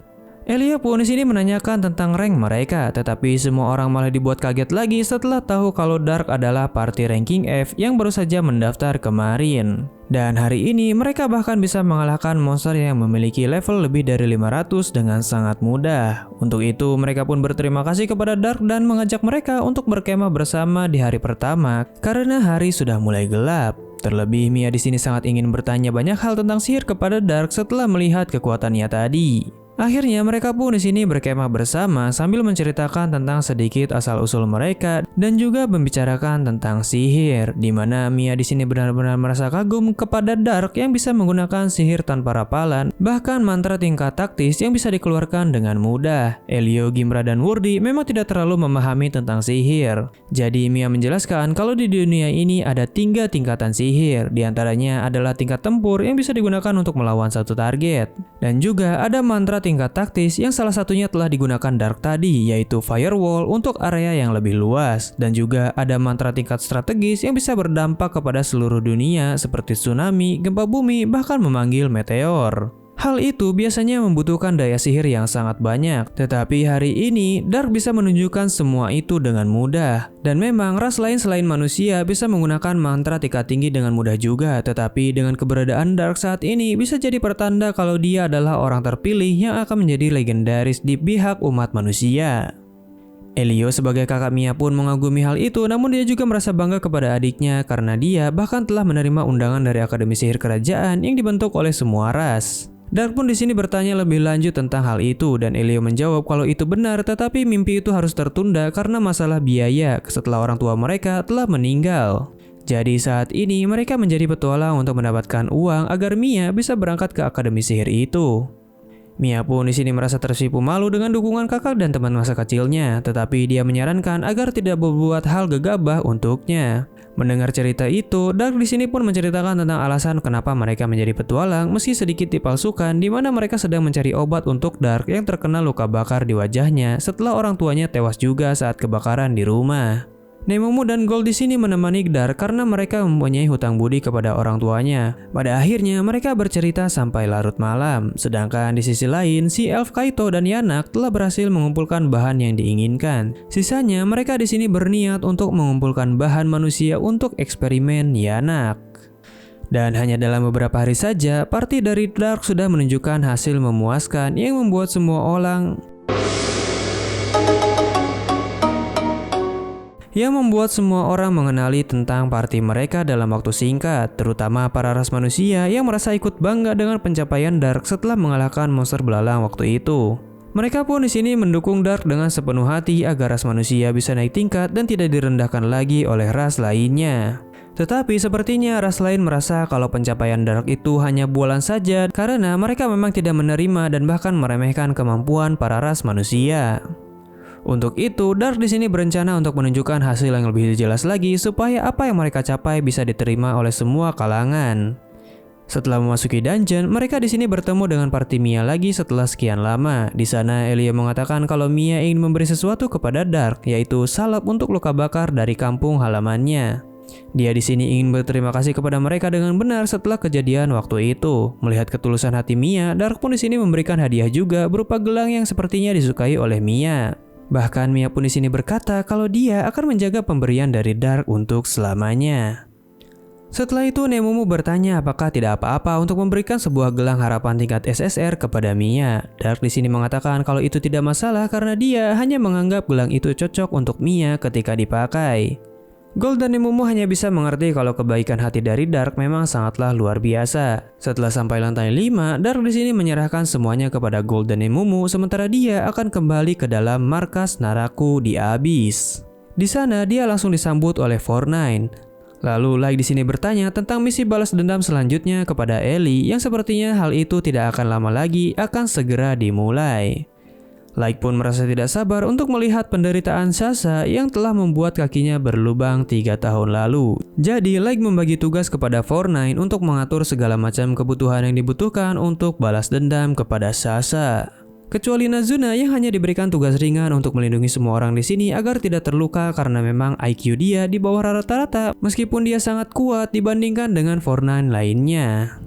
Elio pun di sini menanyakan tentang rank mereka, tetapi semua orang malah dibuat kaget lagi setelah tahu kalau Dark adalah party ranking F yang baru saja mendaftar kemarin. Dan hari ini mereka bahkan bisa mengalahkan monster yang memiliki level lebih dari 500 dengan sangat mudah. Untuk itu mereka pun berterima kasih kepada Dark dan mengajak mereka untuk berkemah bersama di hari pertama karena hari sudah mulai gelap. Terlebih Mia di sini sangat ingin bertanya banyak hal tentang sihir kepada Dark setelah melihat kekuatannya tadi. Akhirnya mereka pun di sini berkemah bersama sambil menceritakan tentang sedikit asal-usul mereka dan juga membicarakan tentang sihir, di mana Mia di sini benar-benar merasa kagum kepada Dark yang bisa menggunakan sihir tanpa rapalan, bahkan mantra tingkat taktis yang bisa dikeluarkan dengan mudah. Elio, Gimra, dan Wurdi memang tidak terlalu memahami tentang sihir. Jadi Mia menjelaskan kalau di dunia ini ada 3 tingkatan sihir, diantaranya adalah tingkat tempur yang bisa digunakan untuk melawan satu target, dan juga ada mantra tingkat taktis yang salah satunya telah digunakan Dark tadi, yaitu Firewall untuk area yang lebih luas, dan juga ada mantra tingkat strategis yang bisa berdampak kepada seluruh dunia seperti tsunami, gempa bumi, bahkan memanggil meteor. Hal itu biasanya membutuhkan daya sihir yang sangat banyak, tetapi hari ini Dark bisa menunjukkan semua itu dengan mudah. Dan memang ras lain selain manusia bisa menggunakan mantra tingkat tinggi dengan mudah juga, tetapi dengan keberadaan Dark saat ini bisa jadi pertanda kalau dia adalah orang terpilih yang akan menjadi legendaris di pihak umat manusia. Elio sebagai kakak Mia pun mengagumi hal itu, namun dia juga merasa bangga kepada adiknya karena dia bahkan telah menerima undangan dari Akademi Sihir Kerajaan yang dibentuk oleh semua ras. Dark pun di sini bertanya lebih lanjut tentang hal itu dan Elio menjawab kalau itu benar, tetapi mimpi itu harus tertunda karena masalah biaya setelah orang tua mereka telah meninggal. Jadi saat ini mereka menjadi petualang untuk mendapatkan uang agar Mia bisa berangkat ke Akademi Sihir itu. Mia pun di sini merasa tersipu malu dengan dukungan kakak dan teman masa kecilnya, tetapi dia menyarankan agar tidak berbuat hal gegabah untuknya. Mendengar cerita itu, Dark di sini pun menceritakan tentang alasan kenapa mereka menjadi petualang meski sedikit dipalsukan, di mana mereka sedang mencari obat untuk Dark yang terkena luka bakar di wajahnya setelah orang tuanya tewas juga saat kebakaran di rumah. Nemumu dan Gold di sini menemani Dark karena mereka mempunyai hutang budi kepada orang tuanya. Pada akhirnya mereka bercerita sampai larut malam. Sedangkan di sisi lain, si Elf Kaito dan Yanak telah berhasil mengumpulkan bahan yang diinginkan. Sisanya mereka di sini berniat untuk mengumpulkan bahan manusia untuk eksperimen Yanak. Dan hanya dalam beberapa hari saja, party dari Dark sudah menunjukkan hasil memuaskan yang membuat semua orang mengenali tentang party mereka dalam waktu singkat, terutama para ras manusia yang merasa ikut bangga dengan pencapaian Dark setelah mengalahkan monster belalang waktu itu. Mereka pun di sini mendukung Dark dengan sepenuh hati agar ras manusia bisa naik tingkat dan tidak direndahkan lagi oleh ras lainnya. Tetapi sepertinya ras lain merasa kalau pencapaian Dark itu hanya bualan saja karena mereka memang tidak menerima dan bahkan meremehkan kemampuan para ras manusia. Untuk itu, Dark di sini berencana untuk menunjukkan hasil yang lebih jelas lagi supaya apa yang mereka capai bisa diterima oleh semua kalangan. Setelah memasuki dungeon, mereka di sini bertemu dengan party Mia lagi setelah sekian lama. Di sana, Elio mengatakan kalau Mia ingin memberi sesuatu kepada Dark, yaitu salep untuk luka bakar dari kampung halamannya. Dia di sini ingin berterima kasih kepada mereka dengan benar setelah kejadian waktu itu. Melihat ketulusan hati Mia, Dark pun di sini memberikan hadiah juga berupa gelang yang sepertinya disukai oleh Mia. Bahkan Mia pun di sini berkata kalau dia akan menjaga pemberian dari Dark untuk selamanya. Setelah itu Nemumu bertanya apakah tidak apa-apa untuk memberikan sebuah gelang harapan tingkat SSR kepada Mia. Dark di sini mengatakan kalau itu tidak masalah karena dia hanya menganggap gelang itu cocok untuk Mia ketika dipakai. Gold dan Nemumu hanya bisa mengerti kalau kebaikan hati dari Dark memang sangatlah luar biasa. Setelah sampai lantai 5, Dark di sini menyerahkan semuanya kepada Gold dan Nemumu, sementara dia akan kembali ke dalam markas Naraku di Abyss. Di sana dia langsung disambut oleh Fortnite. Lalu Light di sini bertanya tentang misi balas dendam selanjutnya kepada Ellie yang sepertinya hal itu tidak akan lama lagi akan segera dimulai. Light pun merasa tidak sabar untuk melihat penderitaan Sasha yang telah membuat kakinya berlubang 3 tahun lalu. Jadi Light membagi tugas kepada Fortnite untuk mengatur segala macam kebutuhan yang dibutuhkan untuk balas dendam kepada Sasha. Kecuali Nazuna yang hanya diberikan tugas ringan untuk melindungi semua orang di sini agar tidak terluka karena memang IQ dia di bawah rata-rata meskipun dia sangat kuat dibandingkan dengan Fortnite lainnya.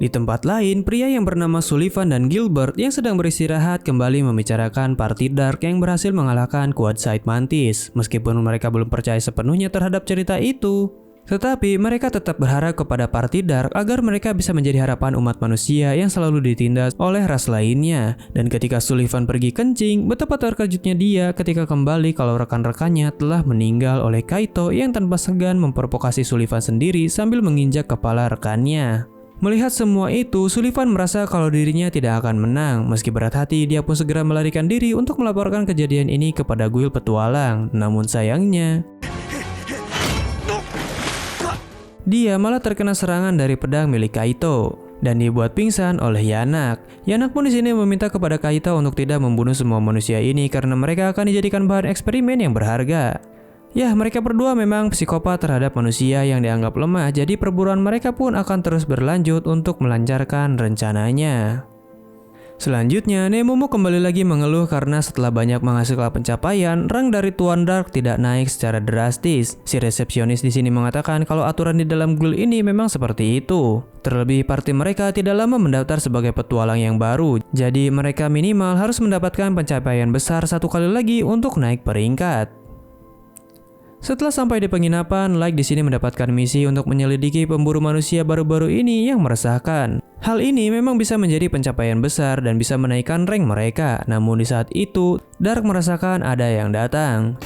Di tempat lain, pria yang bernama Sullivan dan Gilbert yang sedang beristirahat kembali membicarakan party Dark yang berhasil mengalahkan Quadside Mantis. Meskipun mereka belum percaya sepenuhnya terhadap cerita itu, tetapi mereka tetap berharap kepada party Dark agar mereka bisa menjadi harapan umat manusia yang selalu ditindas oleh ras lainnya. Dan ketika Sullivan pergi kencing, betapa terkejutnya dia ketika kembali kalau rekan-rekannya telah meninggal oleh Kaito yang tanpa segan memprovokasi Sullivan sendiri sambil menginjak kepala rekannya. Melihat semua itu, Sullivan merasa kalau dirinya tidak akan menang. Meski berat hati, dia pun segera melarikan diri untuk melaporkan kejadian ini kepada guild petualang. Namun sayangnya, dia malah terkena serangan dari pedang milik Kaito dan dibuat pingsan oleh Yanak. Yanak pun di sini meminta kepada Kaito untuk tidak membunuh semua manusia ini karena mereka akan dijadikan bahan eksperimen yang berharga. Ya, mereka berdua memang psikopat terhadap manusia yang dianggap lemah, jadi perburuan mereka pun akan terus berlanjut untuk melancarkan rencananya. Selanjutnya, Nemomo kembali lagi mengeluh karena setelah banyak menghasilkan pencapaian, rang dari Tuan Dark tidak naik secara drastis. Si resepsionis di sini mengatakan kalau aturan di dalam guild ini memang seperti itu. Terlebih, party mereka tidak lama mendaftar sebagai petualang yang baru, jadi mereka minimal harus mendapatkan pencapaian besar satu kali lagi untuk naik peringkat. Setelah sampai di penginapan, Light di sini mendapatkan misi untuk menyelidiki pemburu manusia baru-baru ini yang meresahkan. Hal ini memang bisa menjadi pencapaian besar dan bisa menaikkan rank mereka. Namun di saat itu, Dark merasakan ada yang datang.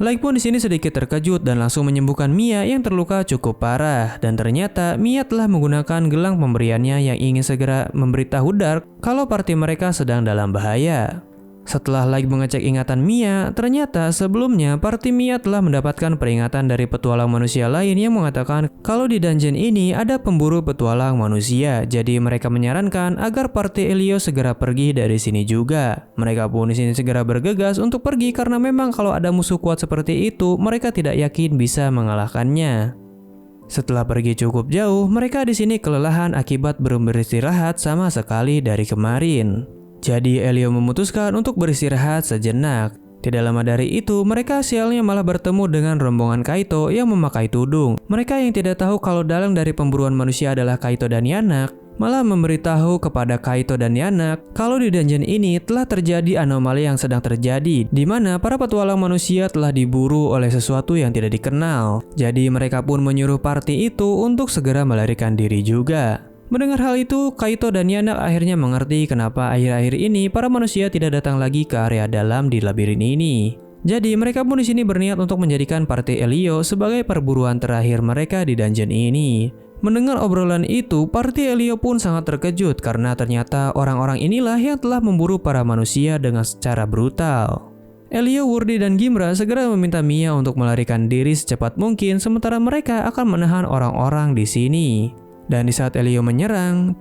Light pun di sini sedikit terkejut dan langsung menyembuhkan Mia yang terluka cukup parah. Dan ternyata Mia telah menggunakan gelang pemberiannya yang ingin segera memberitahu Dark kalau party mereka sedang dalam bahaya. Setelah Light mengecek ingatan Mia, ternyata sebelumnya party Mia telah mendapatkan peringatan dari petualang manusia lain yang mengatakan kalau di dungeon ini ada pemburu petualang manusia. Jadi mereka menyarankan agar party Elio segera pergi dari sini juga. Mereka pun di sini segera bergegas untuk pergi karena memang kalau ada musuh kuat seperti itu, mereka tidak yakin bisa mengalahkannya. Setelah pergi cukup jauh, mereka di sini kelelahan akibat belum beristirahat sama sekali dari kemarin. Jadi Elio memutuskan untuk beristirahat sejenak. Tidak lama dari itu, mereka sialnya malah bertemu dengan rombongan Kaito yang memakai tudung. Mereka yang tidak tahu kalau dalang dari pemburuan manusia adalah Kaito dan Yanak, malah memberitahu kepada Kaito dan Yanak kalau di dungeon ini telah terjadi anomali yang sedang terjadi, di mana para petualang manusia telah diburu oleh sesuatu yang tidak dikenal. Jadi mereka pun menyuruh party itu untuk segera melarikan diri juga. Mendengar hal itu, Kaito dan Yanak akhirnya mengerti kenapa akhir-akhir ini para manusia tidak datang lagi ke area dalam di labirin ini. Jadi mereka pun di sini berniat untuk menjadikan party Elio sebagai perburuan terakhir mereka di dungeon ini. Mendengar obrolan itu, party Elio pun sangat terkejut karena ternyata orang-orang inilah yang telah memburu para manusia dengan secara brutal. Elio, Wurdi, dan Gimra segera meminta Mia untuk melarikan diri secepat mungkin sementara mereka akan menahan orang-orang di sini. Dan di saat Elio menyerang,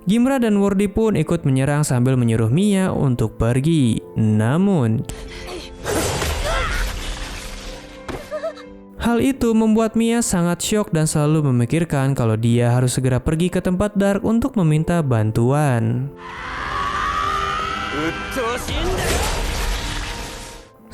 Gimra dan Wurdi pun ikut menyerang sambil menyuruh Mia untuk pergi. Namun, hal itu membuat Mia sangat syok dan selalu memikirkan kalau dia harus segera pergi ke tempat Dark untuk meminta bantuan.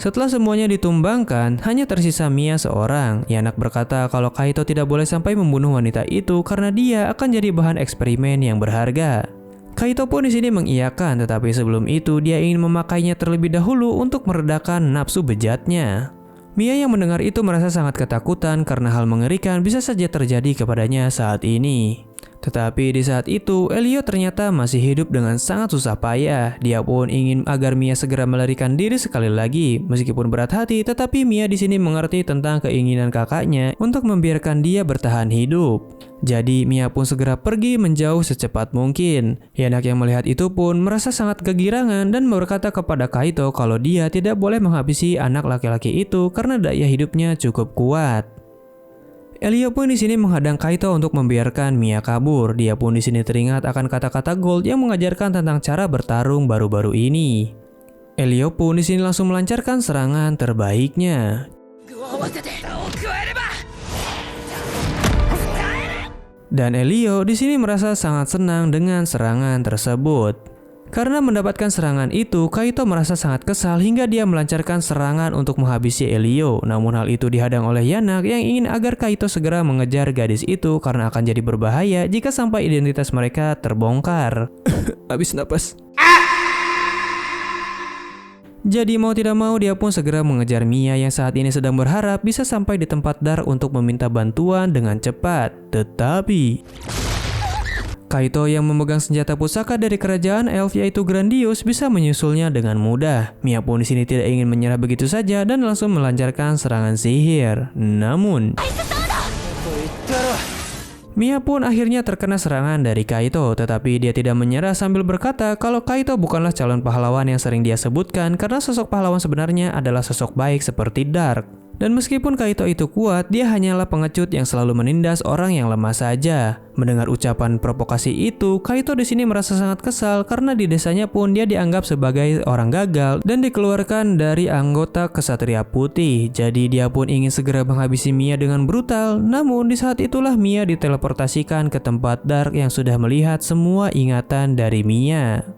Setelah semuanya ditumbangkan, hanya tersisa Mia seorang. Yanak berkata kalau Kaito tidak boleh sampai membunuh wanita itu karena dia akan jadi bahan eksperimen yang berharga. Kaito pun di sini mengiyakan, tetapi sebelum itu dia ingin memakainya terlebih dahulu untuk meredakan nafsu bejatnya. Mia yang mendengar itu merasa sangat ketakutan karena hal mengerikan bisa saja terjadi kepadanya saat ini. Tetapi di saat itu, Elio ternyata masih hidup dengan sangat susah payah. Dia pun ingin agar Mia segera melarikan diri sekali lagi. Meskipun berat hati, tetapi Mia di sini mengerti tentang keinginan kakaknya untuk membiarkan dia bertahan hidup. Jadi Mia pun segera pergi menjauh secepat mungkin. Yanak yang melihat itu pun merasa sangat kegirangan dan berkata kepada Kaito kalau dia tidak boleh menghabisi anak laki-laki itu karena daya hidupnya cukup kuat. Elio pun di sini menghadang Kaito untuk membiarkan Mia kabur. Dia pun di sini teringat akan kata-kata Gold yang mengajarkan tentang cara bertarung baru-baru ini. Elio pun di sini langsung melancarkan serangan terbaiknya. Dan Elio di sini merasa sangat senang dengan serangan tersebut. Karena mendapatkan serangan itu, Kaito merasa sangat kesal hingga dia melancarkan serangan untuk menghabisi Elio. Namun hal itu dihadang oleh Yanak yang ingin agar Kaito segera mengejar gadis itu karena akan jadi berbahaya jika sampai identitas mereka terbongkar. Habis napas. Jadi mau tidak mau dia pun segera mengejar Mia yang saat ini sedang berharap bisa sampai di tempat Dark untuk meminta bantuan dengan cepat. Tetapi Kaito yang memegang senjata pusaka dari kerajaan elf yaitu Grandius bisa menyusulnya dengan mudah. Mia pun di sini tidak ingin menyerah begitu saja dan langsung melancarkan serangan sihir. Namun Mia pun akhirnya terkena serangan dari Kaito, tetapi dia tidak menyerah sambil berkata kalau Kaito bukanlah calon pahlawan yang sering dia sebutkan karena sosok pahlawan sebenarnya adalah sosok baik seperti Dark. Dan meskipun Kaito itu kuat, dia hanyalah pengecut yang selalu menindas orang yang lemah saja. Mendengar ucapan provokasi itu, Kaito di sini merasa sangat kesal karena di desanya pun dia dianggap sebagai orang gagal dan dikeluarkan dari anggota Ksatria Putih. Jadi dia pun ingin segera menghabisi Mia dengan brutal. Namun di saat itulah Mia diteleportasikan ke tempat Dark yang sudah melihat semua ingatan dari Mia.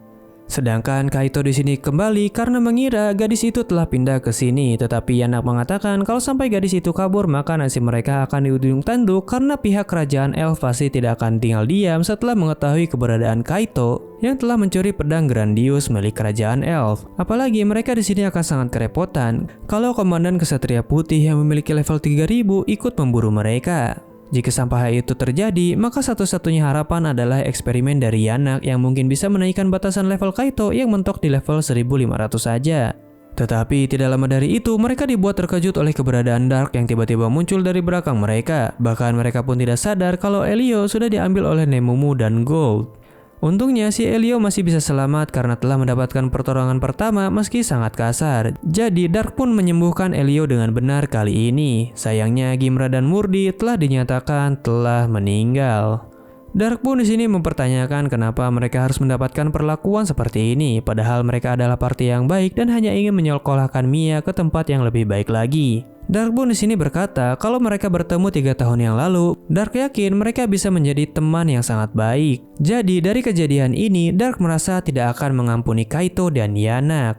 Sedangkan Kaito di sini kembali karena mengira gadis itu telah pindah ke sini, tetapi Yanak mengatakan kalau sampai gadis itu kabur maka nasib mereka akan diujung tanduk karena pihak kerajaan elf pasti tidak akan tinggal diam setelah mengetahui keberadaan Kaito yang telah mencuri pedang Grandius milik kerajaan elf. Apalagi mereka di sini akan sangat kerepotan kalau komandan Ksatria Putih yang memiliki level 3000 ikut memburu mereka. Jika sampai hal itu terjadi, maka satu-satunya harapan adalah eksperimen dari Yanak yang mungkin bisa menaikkan batasan level Kaito yang mentok di level 1500 saja. Tetapi tidak lama dari itu, mereka dibuat terkejut oleh keberadaan Dark yang tiba-tiba muncul dari belakang mereka. Bahkan mereka pun tidak sadar kalau Elio sudah diambil oleh Nemumu dan Gold. Untungnya si Elio masih bisa selamat karena telah mendapatkan pertolongan pertama meski sangat kasar. Jadi Dark pun menyembuhkan Elio dengan benar kali ini. Sayangnya Gimra dan Murdi telah dinyatakan telah meninggal. Dark pun di sini mempertanyakan kenapa mereka harus mendapatkan perlakuan seperti ini, padahal mereka adalah party yang baik dan hanya ingin menyekolahkan Mia ke tempat yang lebih baik lagi. Dark pun di sini berkata kalau mereka bertemu 3 tahun yang lalu, Dark yakin mereka bisa menjadi teman yang sangat baik. Jadi dari kejadian ini, Dark merasa tidak akan mengampuni Kaito dan Yanak.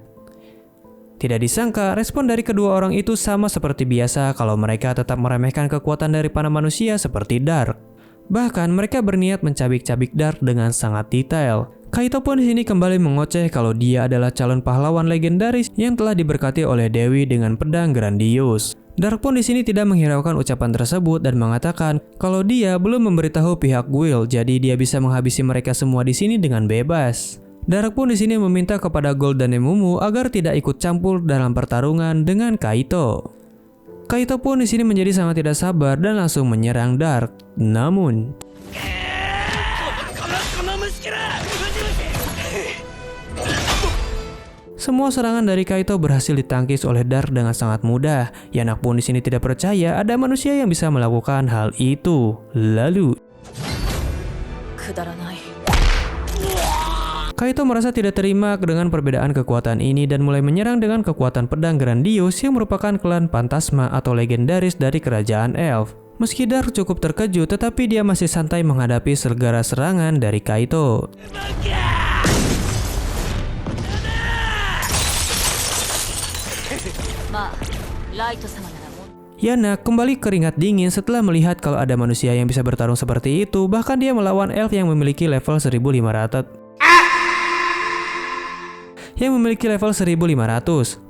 Tidak disangka, respon dari kedua orang itu sama seperti biasa kalau mereka tetap meremehkan kekuatan dari para manusia seperti Dark. Bahkan mereka berniat mencabik-cabik Dark dengan sangat detail. Kaito pun di sini kembali mengoceh kalau dia adalah calon pahlawan legendaris yang telah diberkati oleh Dewi dengan pedang Grandius. Dark pun di sini tidak menghiraukan ucapan tersebut dan mengatakan kalau dia belum memberitahu pihak Guild, jadi dia bisa menghabisi mereka semua di sini dengan bebas. Dark pun di sini meminta kepada Gold dan Nemumu agar tidak ikut campur dalam pertarungan dengan Kaito. Kaito pun di sini menjadi sangat tidak sabar dan langsung menyerang Dark. Namun semua serangan dari Kaito berhasil ditangkis oleh Dark dengan sangat mudah. Yanak pun di sini tidak percaya ada manusia yang bisa melakukan hal itu. Lalu Kaito merasa tidak terima dengan perbedaan kekuatan ini dan mulai menyerang dengan kekuatan pedang Grandius yang merupakan klan Phantasma atau legendaris dari kerajaan elf. Meski Dark cukup terkejut, tetapi dia masih santai menghadapi segala serangan dari Kaito. Yanak kembali keringat dingin setelah melihat kalau ada manusia yang bisa bertarung seperti itu, bahkan dia melawan elf yang memiliki level 1500.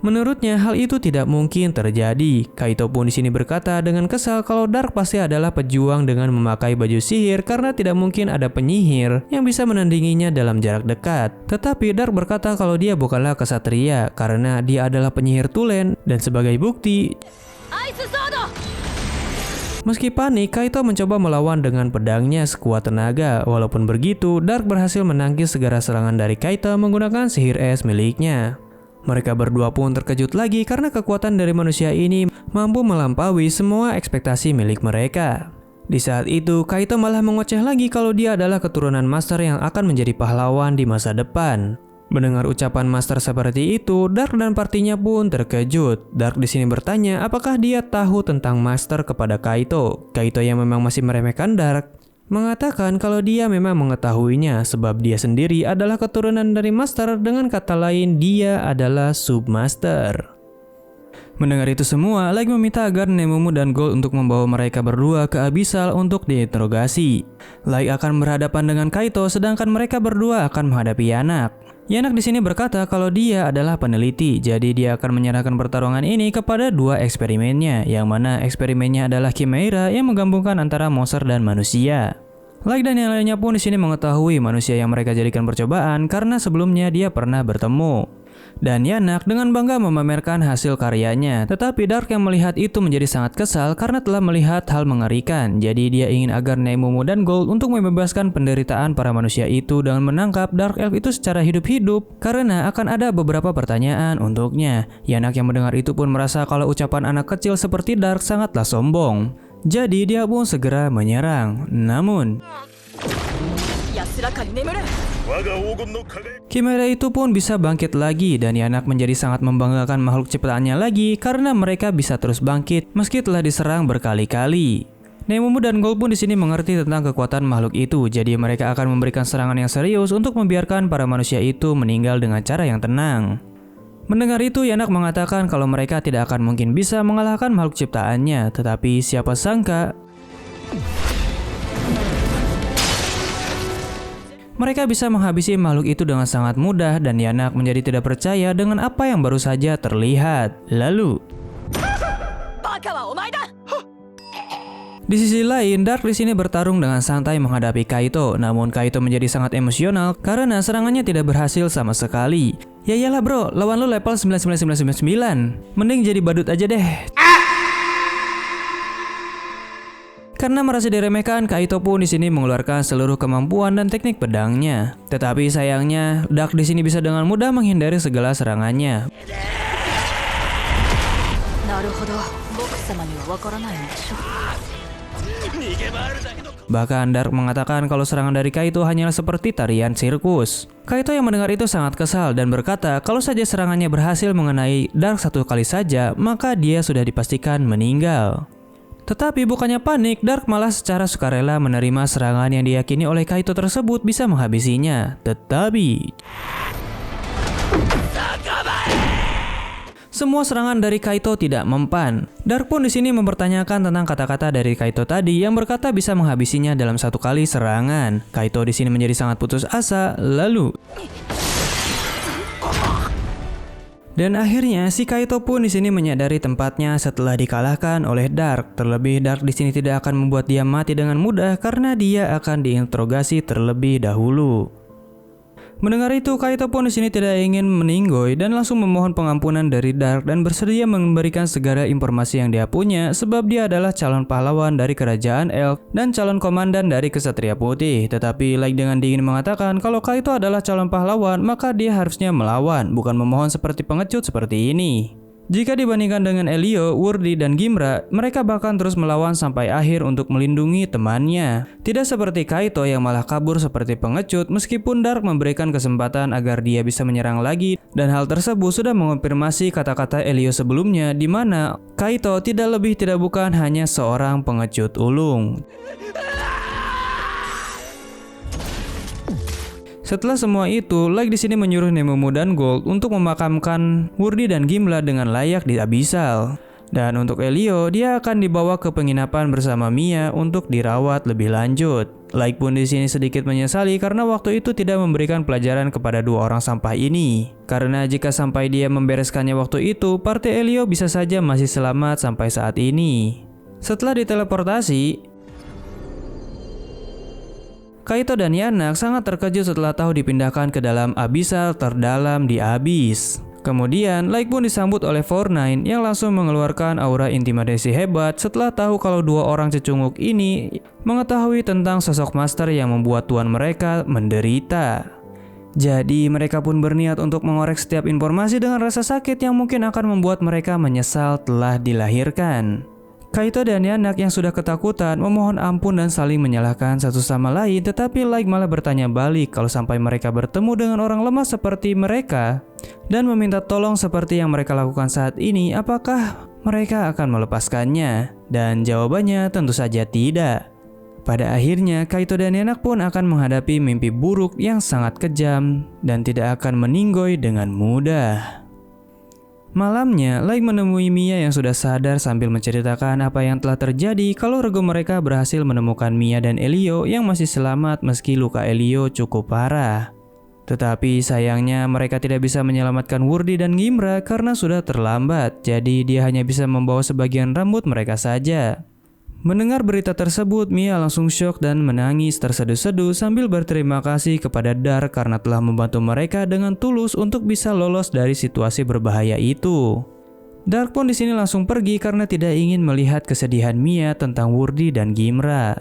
Menurutnya hal itu tidak mungkin terjadi. Kaito pun di sini berkata dengan kesal kalau Dark pasti adalah pejuang dengan memakai baju sihir karena tidak mungkin ada penyihir yang bisa menandinginya dalam jarak dekat. Tetapi Dark berkata kalau dia bukanlah kesatria karena dia adalah penyihir tulen dan sebagai bukti meski panik, Kaito mencoba melawan dengan pedangnya sekuat tenaga. Walaupun begitu, Dark berhasil menangkis segala serangan dari Kaito menggunakan sihir es miliknya. Mereka berdua pun terkejut lagi karena kekuatan dari manusia ini mampu melampaui semua ekspektasi milik mereka. Di saat itu, Kaito malah mengoceh lagi kalau dia adalah keturunan master yang akan menjadi pahlawan di masa depan. Mendengar ucapan master seperti itu, Dark dan partinya pun terkejut. Dark di sini bertanya apakah dia tahu tentang master kepada Kaito. Kaito yang memang masih meremehkan Dark mengatakan kalau dia memang mengetahuinya sebab dia sendiri adalah keturunan dari master, dengan kata lain dia adalah submaster. Mendengar itu semua, Light meminta agar Nemumu dan Gold untuk membawa mereka berdua ke Abyssal untuk diinterogasi. Light akan berhadapan dengan Kaito sedangkan mereka berdua akan menghadapi Yanak. Yanak di sini berkata kalau dia adalah peneliti, jadi dia akan menyerahkan pertarungan ini kepada 2 eksperimennya, yang mana eksperimennya adalah Chimera yang menggabungkan antara monster dan manusia. Light dan yang lainnya pun di sini mengetahui manusia yang mereka jadikan percobaan karena sebelumnya dia pernah bertemu. Dan Yanak dengan bangga memamerkan hasil karyanya, tetapi Dark yang melihat itu menjadi sangat kesal karena telah melihat hal mengerikan. Jadi dia ingin agar Nemumu dan Gold untuk membebaskan penderitaan para manusia itu dengan menangkap Dark Elf itu secara hidup-hidup karena akan ada beberapa pertanyaan untuknya. Yanak yang mendengar itu pun merasa kalau ucapan anak kecil seperti Dark sangatlah sombong. Jadi dia pun segera menyerang. Namun Chimera itu pun bisa bangkit lagi dan Yanak menjadi sangat membanggakan makhluk ciptaannya lagi karena mereka bisa terus bangkit meski telah diserang berkali-kali. Nemumu dan Gold pun di sini mengerti tentang kekuatan makhluk itu, jadi mereka akan memberikan serangan yang serius untuk membiarkan para manusia itu meninggal dengan cara yang tenang. Mendengar itu, Yanak mengatakan kalau mereka tidak akan mungkin bisa mengalahkan makhluk ciptaannya, tetapi siapa sangka mereka bisa menghabisi makhluk itu dengan sangat mudah dan Yanak menjadi tidak percaya dengan apa yang baru saja terlihat. Lalu di sisi lain, Dark di sini bertarung dengan santai menghadapi Kaito. Namun Kaito menjadi sangat emosional karena serangannya tidak berhasil sama sekali. Ya iyalah bro, lawan lu level 99999. Mending jadi badut aja deh. Karena merasa diremehkan, Kaito pun di sini mengeluarkan seluruh kemampuan dan teknik pedangnya. Tetapi sayangnya, Dark di sini bisa dengan mudah menghindari segala serangannya. Bahkan Dark mengatakan kalau serangan dari Kaito hanyalah seperti tarian sirkus. Kaito yang mendengar itu sangat kesal dan berkata kalau saja serangannya berhasil mengenai Dark satu kali saja, maka dia sudah dipastikan meninggal. Tetapi bukannya panik, Dark malah secara sukarela menerima serangan yang diyakini oleh Kaito tersebut bisa menghabisinya. Tetapi semua serangan dari Kaito tidak mempan. Dark pun di sini mempertanyakan tentang kata-kata dari Kaito tadi yang berkata bisa menghabisinya dalam satu kali serangan. Kaito di sini menjadi sangat putus asa. Dan akhirnya si Kaito pun di sini menyadari tempatnya setelah dikalahkan oleh Dark. Terlebih Dark di sini tidak akan membuat dia mati dengan mudah karena dia akan diinterogasi terlebih dahulu. Mendengar itu, Kaito pun di sini tidak ingin meninggoy dan langsung memohon pengampunan dari Dark dan bersedia memberikan segala informasi yang dia punya sebab dia adalah calon pahlawan dari kerajaan Elf dan calon komandan dari Kesatria Putih. Tetapi Light dengan dingin mengatakan kalau Kaito adalah calon pahlawan, maka dia harusnya melawan, bukan memohon seperti pengecut seperti ini. Jika dibandingkan dengan Elio, Wurdi, dan Gimra, mereka bahkan terus melawan sampai akhir untuk melindungi temannya. Tidak seperti Kaito yang malah kabur seperti pengecut meskipun Dark memberikan kesempatan agar dia bisa menyerang lagi, dan hal tersebut sudah mengonfirmasi kata-kata Elio sebelumnya di mana Kaito tidak lebih tidak bukan hanya seorang pengecut ulung. Setelah semua itu, Light di sini menyuruh Nemumu dan Gold untuk memakamkan Wurdi dan Gimla dengan layak di Abyssal. Dan untuk Elio, dia akan dibawa ke penginapan bersama Mia untuk dirawat lebih lanjut. Light pun di sini sedikit menyesali karena waktu itu tidak memberikan pelajaran kepada dua orang sampah ini. Karena jika sampai dia membereskannya waktu itu, partai Elio bisa saja masih selamat sampai saat ini. Setelah diteleportasi, Kaito dan Yanak sangat terkejut setelah tahu dipindahkan ke dalam Abyssal terdalam di Abyss. Kemudian, Light pun disambut oleh Four-Nine yang langsung mengeluarkan aura intimidasi hebat setelah tahu kalau dua orang cecunguk ini mengetahui tentang sosok master yang membuat tuan mereka menderita. Jadi, mereka pun berniat untuk mengorek setiap informasi dengan rasa sakit yang mungkin akan membuat mereka menyesal telah dilahirkan. Kaito dan Yanak yang sudah ketakutan memohon ampun dan saling menyalahkan satu sama lain, tetapi Light malah bertanya balik kalau sampai mereka bertemu dengan orang lemah seperti mereka dan meminta tolong seperti yang mereka lakukan saat ini, apakah mereka akan melepaskannya? Dan jawabannya tentu saja tidak. Pada akhirnya, Kaito dan Yanak pun akan menghadapi mimpi buruk yang sangat kejam dan tidak akan meninggoy dengan mudah. Malamnya, Light menemui Mia yang sudah sadar sambil menceritakan apa yang telah terjadi kalau regu mereka berhasil menemukan Mia dan Elio yang masih selamat meski luka Elio cukup parah. Tetapi sayangnya mereka tidak bisa menyelamatkan Wurdi dan Gimra karena sudah terlambat, jadi dia hanya bisa membawa sebagian rambut mereka saja. Mendengar berita tersebut, Mia langsung syok dan menangis terseduh-seduh sambil berterima kasih kepada Dark karena telah membantu mereka dengan tulus untuk bisa lolos dari situasi berbahaya itu. Dark pun di sini langsung pergi karena tidak ingin melihat kesedihan Mia tentang Wurdi dan Gimra.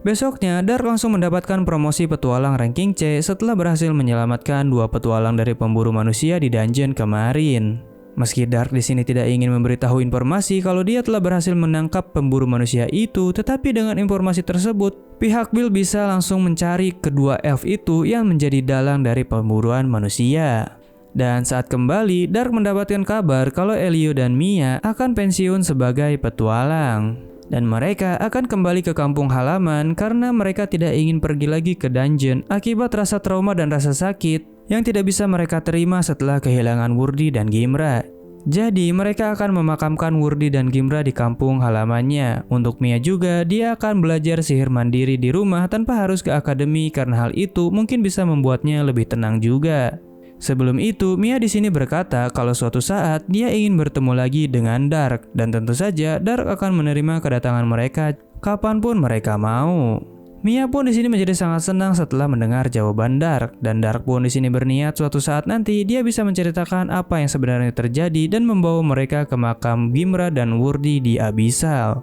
Besoknya, Dark langsung mendapatkan promosi petualang ranking C setelah berhasil menyelamatkan 2 petualang dari pemburu manusia di dungeon kemarin. Meski Dark di sini tidak ingin memberitahu informasi kalau dia telah berhasil menangkap pemburu manusia itu, tetapi dengan informasi tersebut, pihak Bill bisa langsung mencari kedua elf itu yang menjadi dalang dari pemburuan manusia. Dan saat kembali, Dark mendapatkan kabar kalau Elio dan Mia akan pensiun sebagai petualang. Dan mereka akan kembali ke kampung halaman karena mereka tidak ingin pergi lagi ke dungeon akibat rasa trauma dan rasa sakit yang tidak bisa mereka terima setelah kehilangan Wurdi dan Gimra. Jadi mereka akan memakamkan Wurdi dan Gimra di kampung halamannya. Untuk Mia juga, dia akan belajar sihir mandiri di rumah tanpa harus ke akademi karena hal itu mungkin bisa membuatnya lebih tenang juga. Sebelum itu, Mia di sini berkata kalau suatu saat dia ingin bertemu lagi dengan Dark dan tentu saja Dark akan menerima kedatangan mereka kapanpun mereka mau. Mia pun di sini menjadi sangat senang setelah mendengar jawaban Dark, dan Dark pun di sini berniat suatu saat nanti dia bisa menceritakan apa yang sebenarnya terjadi dan membawa mereka ke makam Gimra dan Wurdi di Abyssal.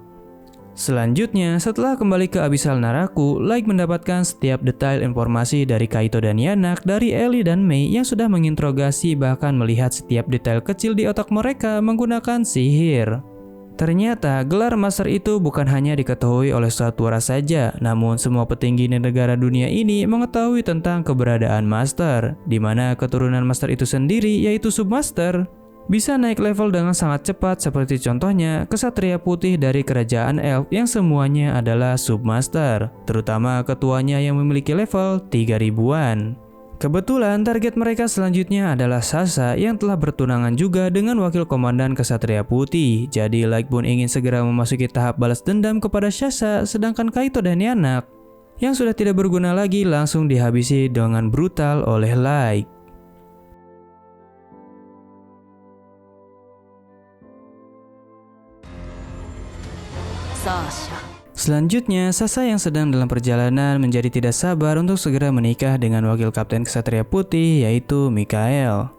Selanjutnya, setelah kembali ke Abyssal Naraku, Light mendapatkan setiap detail informasi dari Kaito dan Yanak, dari Ellie dan Mei yang sudah menginterogasi bahkan melihat setiap detail kecil di otak mereka menggunakan sihir. Ternyata gelar master itu bukan hanya diketahui oleh Satora saja, namun semua petinggi di negara dunia ini mengetahui tentang keberadaan master, di mana keturunan master itu sendiri yaitu submaster bisa naik level dengan sangat cepat seperti contohnya kesatria putih dari kerajaan elf yang semuanya adalah submaster, terutama ketuanya yang memiliki level 3000-an. Kebetulan target mereka selanjutnya adalah Sasa yang telah bertunangan juga dengan wakil komandan Kesatria Putih. Jadi Light pun ingin segera memasuki tahap balas dendam kepada Sasa, sedangkan Kaito dan Yanak yang sudah tidak berguna lagi langsung dihabisi dengan brutal oleh Light. Sasha. Selanjutnya, Sasa yang sedang dalam perjalanan menjadi tidak sabar untuk segera menikah dengan wakil kapten Kesatria Putih yaitu Mikael.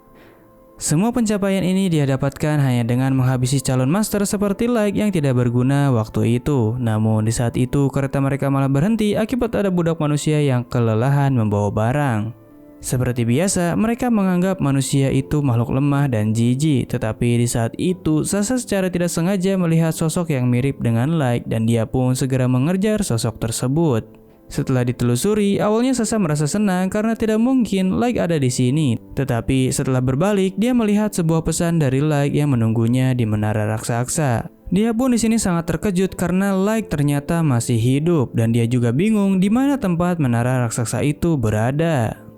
Semua pencapaian ini dia dapatkan hanya dengan menghabisi calon master seperti Light yang tidak berguna waktu itu. Namun di saat itu kereta mereka malah berhenti akibat ada budak manusia yang kelelahan membawa barang. Seperti biasa, mereka menganggap manusia itu makhluk lemah dan jijik, tetapi di saat itu Sasa secara tidak sengaja melihat sosok yang mirip dengan Light dan dia pun segera mengejar sosok tersebut. Setelah ditelusuri, awalnya Sasa merasa senang karena tidak mungkin Light ada di sini. Tetapi setelah berbalik, dia melihat sebuah pesan dari Light yang menunggunya di menara raksasa. Dia pun di sini sangat terkejut karena Light ternyata masih hidup dan dia juga bingung di mana tempat menara raksasa itu berada.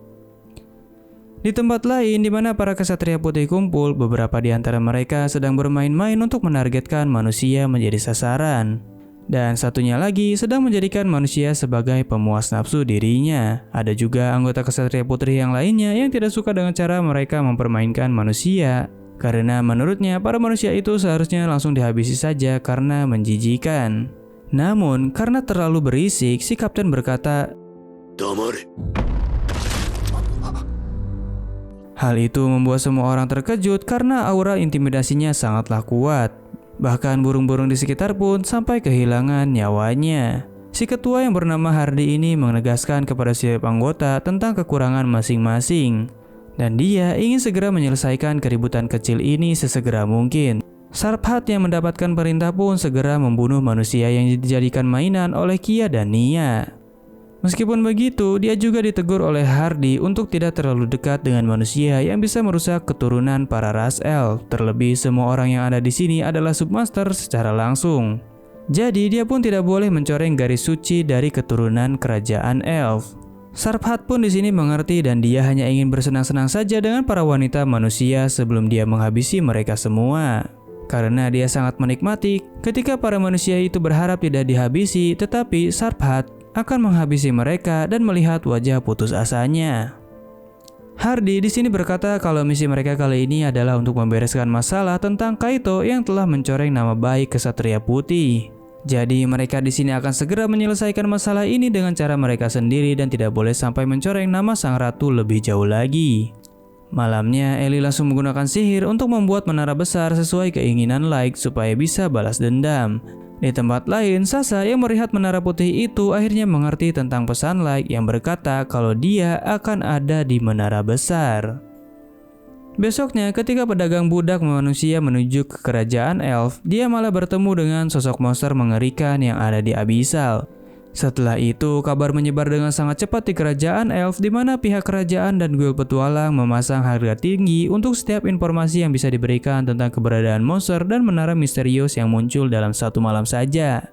Di tempat lain di mana para kesatria putih kumpul, beberapa di antara mereka sedang bermain-main untuk menargetkan manusia menjadi sasaran. Dan satunya lagi sedang menjadikan manusia sebagai pemuas nafsu dirinya. Ada juga anggota kesatria putri yang lainnya yang tidak suka dengan cara mereka mempermainkan manusia. Karena menurutnya para manusia itu seharusnya langsung dihabisi saja karena menjijikan. Namun karena terlalu berisik, si kapten berkata, "Damare." Hal itu membuat semua orang terkejut karena aura intimidasinya sangatlah kuat. Bahkan burung-burung di sekitar pun sampai kehilangan nyawanya. Si ketua yang bernama Hardy ini menegaskan kepada setiap anggota tentang kekurangan masing-masing. Dan dia ingin segera menyelesaikan keributan kecil ini sesegera mungkin. Sarphat yang mendapatkan perintah pun segera membunuh manusia yang dijadikan mainan oleh Kia dan Nia. Meskipun begitu, dia juga ditegur oleh Hardy untuk tidak terlalu dekat dengan manusia yang bisa merusak keturunan para ras elf. Terlebih semua orang yang ada di sini adalah submaster secara langsung. Jadi dia pun tidak boleh mencoreng garis suci dari keturunan kerajaan elf. Sarphat pun di sini mengerti dan dia hanya ingin bersenang-senang saja dengan para wanita manusia sebelum dia menghabisi mereka semua. Karena dia sangat menikmati ketika para manusia itu berharap tidak dihabisi, tetapi Sarphat akan menghabisi mereka dan melihat wajah putus asanya. Hardy di sini berkata kalau misi mereka kali ini adalah untuk membereskan masalah tentang Kaito yang telah mencoreng nama baik Kesatria Putih. Jadi mereka di sini akan segera menyelesaikan masalah ini dengan cara mereka sendiri dan tidak boleh sampai mencoreng nama sang ratu lebih jauh lagi. Malamnya, Ellie langsung menggunakan sihir untuk membuat menara besar sesuai keinginan Light supaya bisa balas dendam. Di tempat lain, Sasha yang melihat menara putih itu akhirnya mengerti tentang pesan Light yang berkata kalau dia akan ada di menara besar. Besoknya, ketika pedagang budak manusia menuju ke kerajaan elf, dia malah bertemu dengan sosok monster mengerikan yang ada di Abyssal. Setelah itu, kabar menyebar dengan sangat cepat di kerajaan elf, di mana pihak kerajaan dan guild petualang memasang harga tinggi untuk setiap informasi yang bisa diberikan tentang keberadaan monster dan menara misterius yang muncul dalam satu malam saja.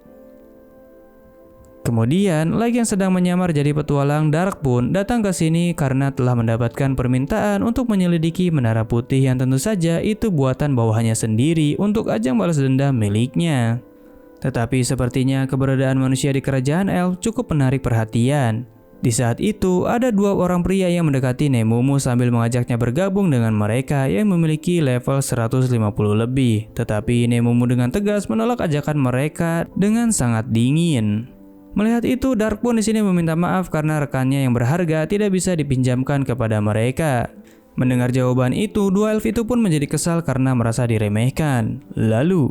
Kemudian, Light yang sedang menyamar jadi petualang Dark pun datang ke sini karena telah mendapatkan permintaan untuk menyelidiki menara putih yang tentu saja itu buatan bawahannya sendiri untuk ajang balas dendam miliknya. Tetapi sepertinya keberadaan manusia di kerajaan elf cukup menarik perhatian. Di saat itu, ada dua orang pria yang mendekati Nemumu sambil mengajaknya bergabung dengan mereka yang memiliki level 150 lebih. Tetapi Nemumu dengan tegas menolak ajakan mereka dengan sangat dingin. Melihat itu, Dark pun di sini meminta maaf karena rekannya yang berharga tidak bisa dipinjamkan kepada mereka. Mendengar jawaban itu, dua elf itu pun menjadi kesal karena merasa diremehkan. Lalu,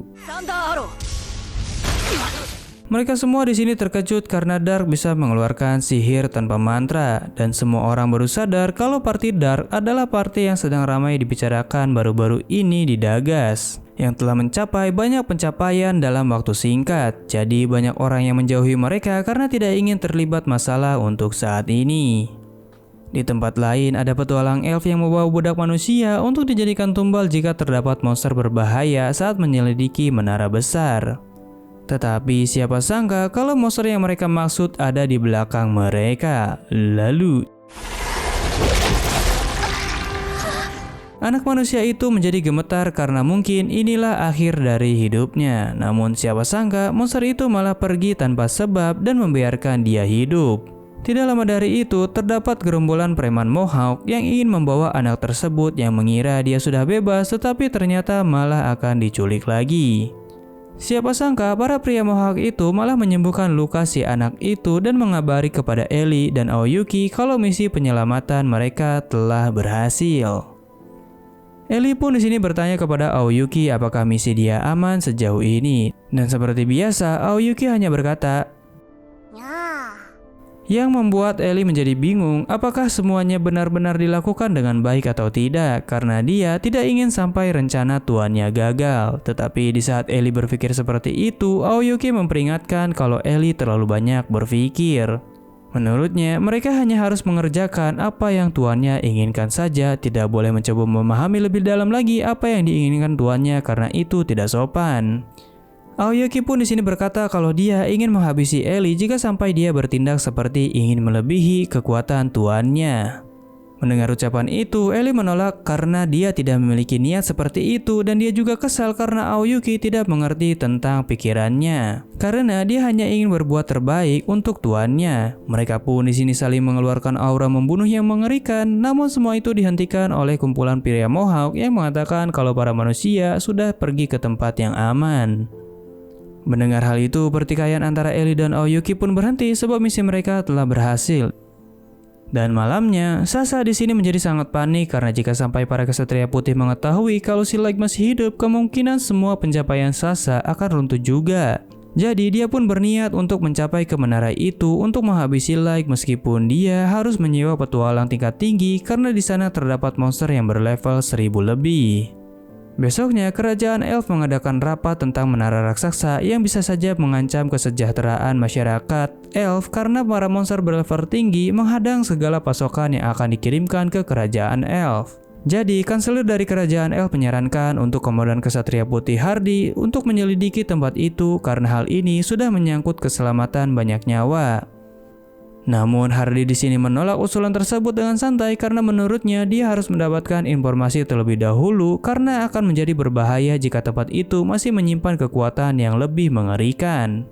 mereka semua di sini terkejut karena Dark bisa mengeluarkan sihir tanpa mantra, dan semua orang baru sadar kalau party Dark adalah party yang sedang ramai dibicarakan baru-baru ini di Dagas, yang telah mencapai banyak pencapaian dalam waktu singkat. Jadi banyak orang yang menjauhi mereka karena tidak ingin terlibat masalah untuk saat ini. Di tempat lain ada petualang elf yang membawa budak manusia untuk dijadikan tumbal jika terdapat monster berbahaya saat menyelidiki menara besar. Tetapi siapa sangka kalau monster yang mereka maksud ada di belakang mereka. Lalu, anak manusia itu menjadi gemetar karena mungkin inilah akhir dari hidupnya. Namun siapa sangka monster itu malah pergi tanpa sebab dan membiarkan dia hidup. Tidak lama dari itu, terdapat gerombolan preman Mohawk yang ingin membawa anak tersebut yang mengira dia sudah bebas tetapi ternyata malah akan diculik lagi. Siapa sangka para pria Mohawk itu malah menyembuhkan luka si anak itu dan mengabari kepada Ellie dan Aoyuki kalau misi penyelamatan mereka telah berhasil. Ellie pun di sini bertanya kepada Aoyuki apakah misi dia aman sejauh ini. Dan seperti biasa, Aoyuki hanya berkata, yang membuat Ellie menjadi bingung apakah semuanya benar-benar dilakukan dengan baik atau tidak, karena dia tidak ingin sampai rencana tuannya gagal. Tetapi di saat Ellie berpikir seperti itu, Aoyuki memperingatkan kalau Ellie terlalu banyak berpikir. Menurutnya, mereka hanya harus mengerjakan apa yang tuannya inginkan saja, tidak boleh mencoba memahami lebih dalam lagi apa yang diinginkan tuannya karena itu tidak sopan. Aoyuki pun di sini berkata kalau dia ingin menghabisi Ellie jika sampai dia bertindak seperti ingin melebihi kekuatan tuannya. Mendengar ucapan itu, Ellie menolak karena dia tidak memiliki niat seperti itu dan dia juga kesal karena Aoyuki tidak mengerti tentang pikirannya. Karena dia hanya ingin berbuat terbaik untuk tuannya. Mereka pun di sini saling mengeluarkan aura membunuh yang mengerikan, namun semua itu dihentikan oleh kumpulan pria Mohawk yang mengatakan kalau para manusia sudah pergi ke tempat yang aman. Mendengar hal itu, pertikaian antara Ellie dan Aoyuki pun berhenti sebab misi mereka telah berhasil. Dan malamnya, Sasha di sini menjadi sangat panik karena jika sampai para kesatria putih mengetahui kalau si Light masih hidup, kemungkinan semua pencapaian Sasha akan runtuh juga. Jadi dia pun berniat untuk mencapai ke menara itu untuk menghabisi Light meskipun dia harus menyewa petualang tingkat tinggi karena di sana terdapat monster yang berlevel 1000 lebih. Besoknya, kerajaan elf mengadakan rapat tentang menara raksasa yang bisa saja mengancam kesejahteraan masyarakat elf karena para monster berlevel tinggi menghadang segala pasokan yang akan dikirimkan ke kerajaan elf. Jadi, kanselir dari kerajaan elf menyarankan untuk komandan kesatria putih Hardy untuk menyelidiki tempat itu karena hal ini sudah menyangkut keselamatan banyak nyawa. Namun Hardy di sini menolak usulan tersebut dengan santai karena menurutnya dia harus mendapatkan informasi terlebih dahulu karena akan menjadi berbahaya jika tempat itu masih menyimpan kekuatan yang lebih mengerikan.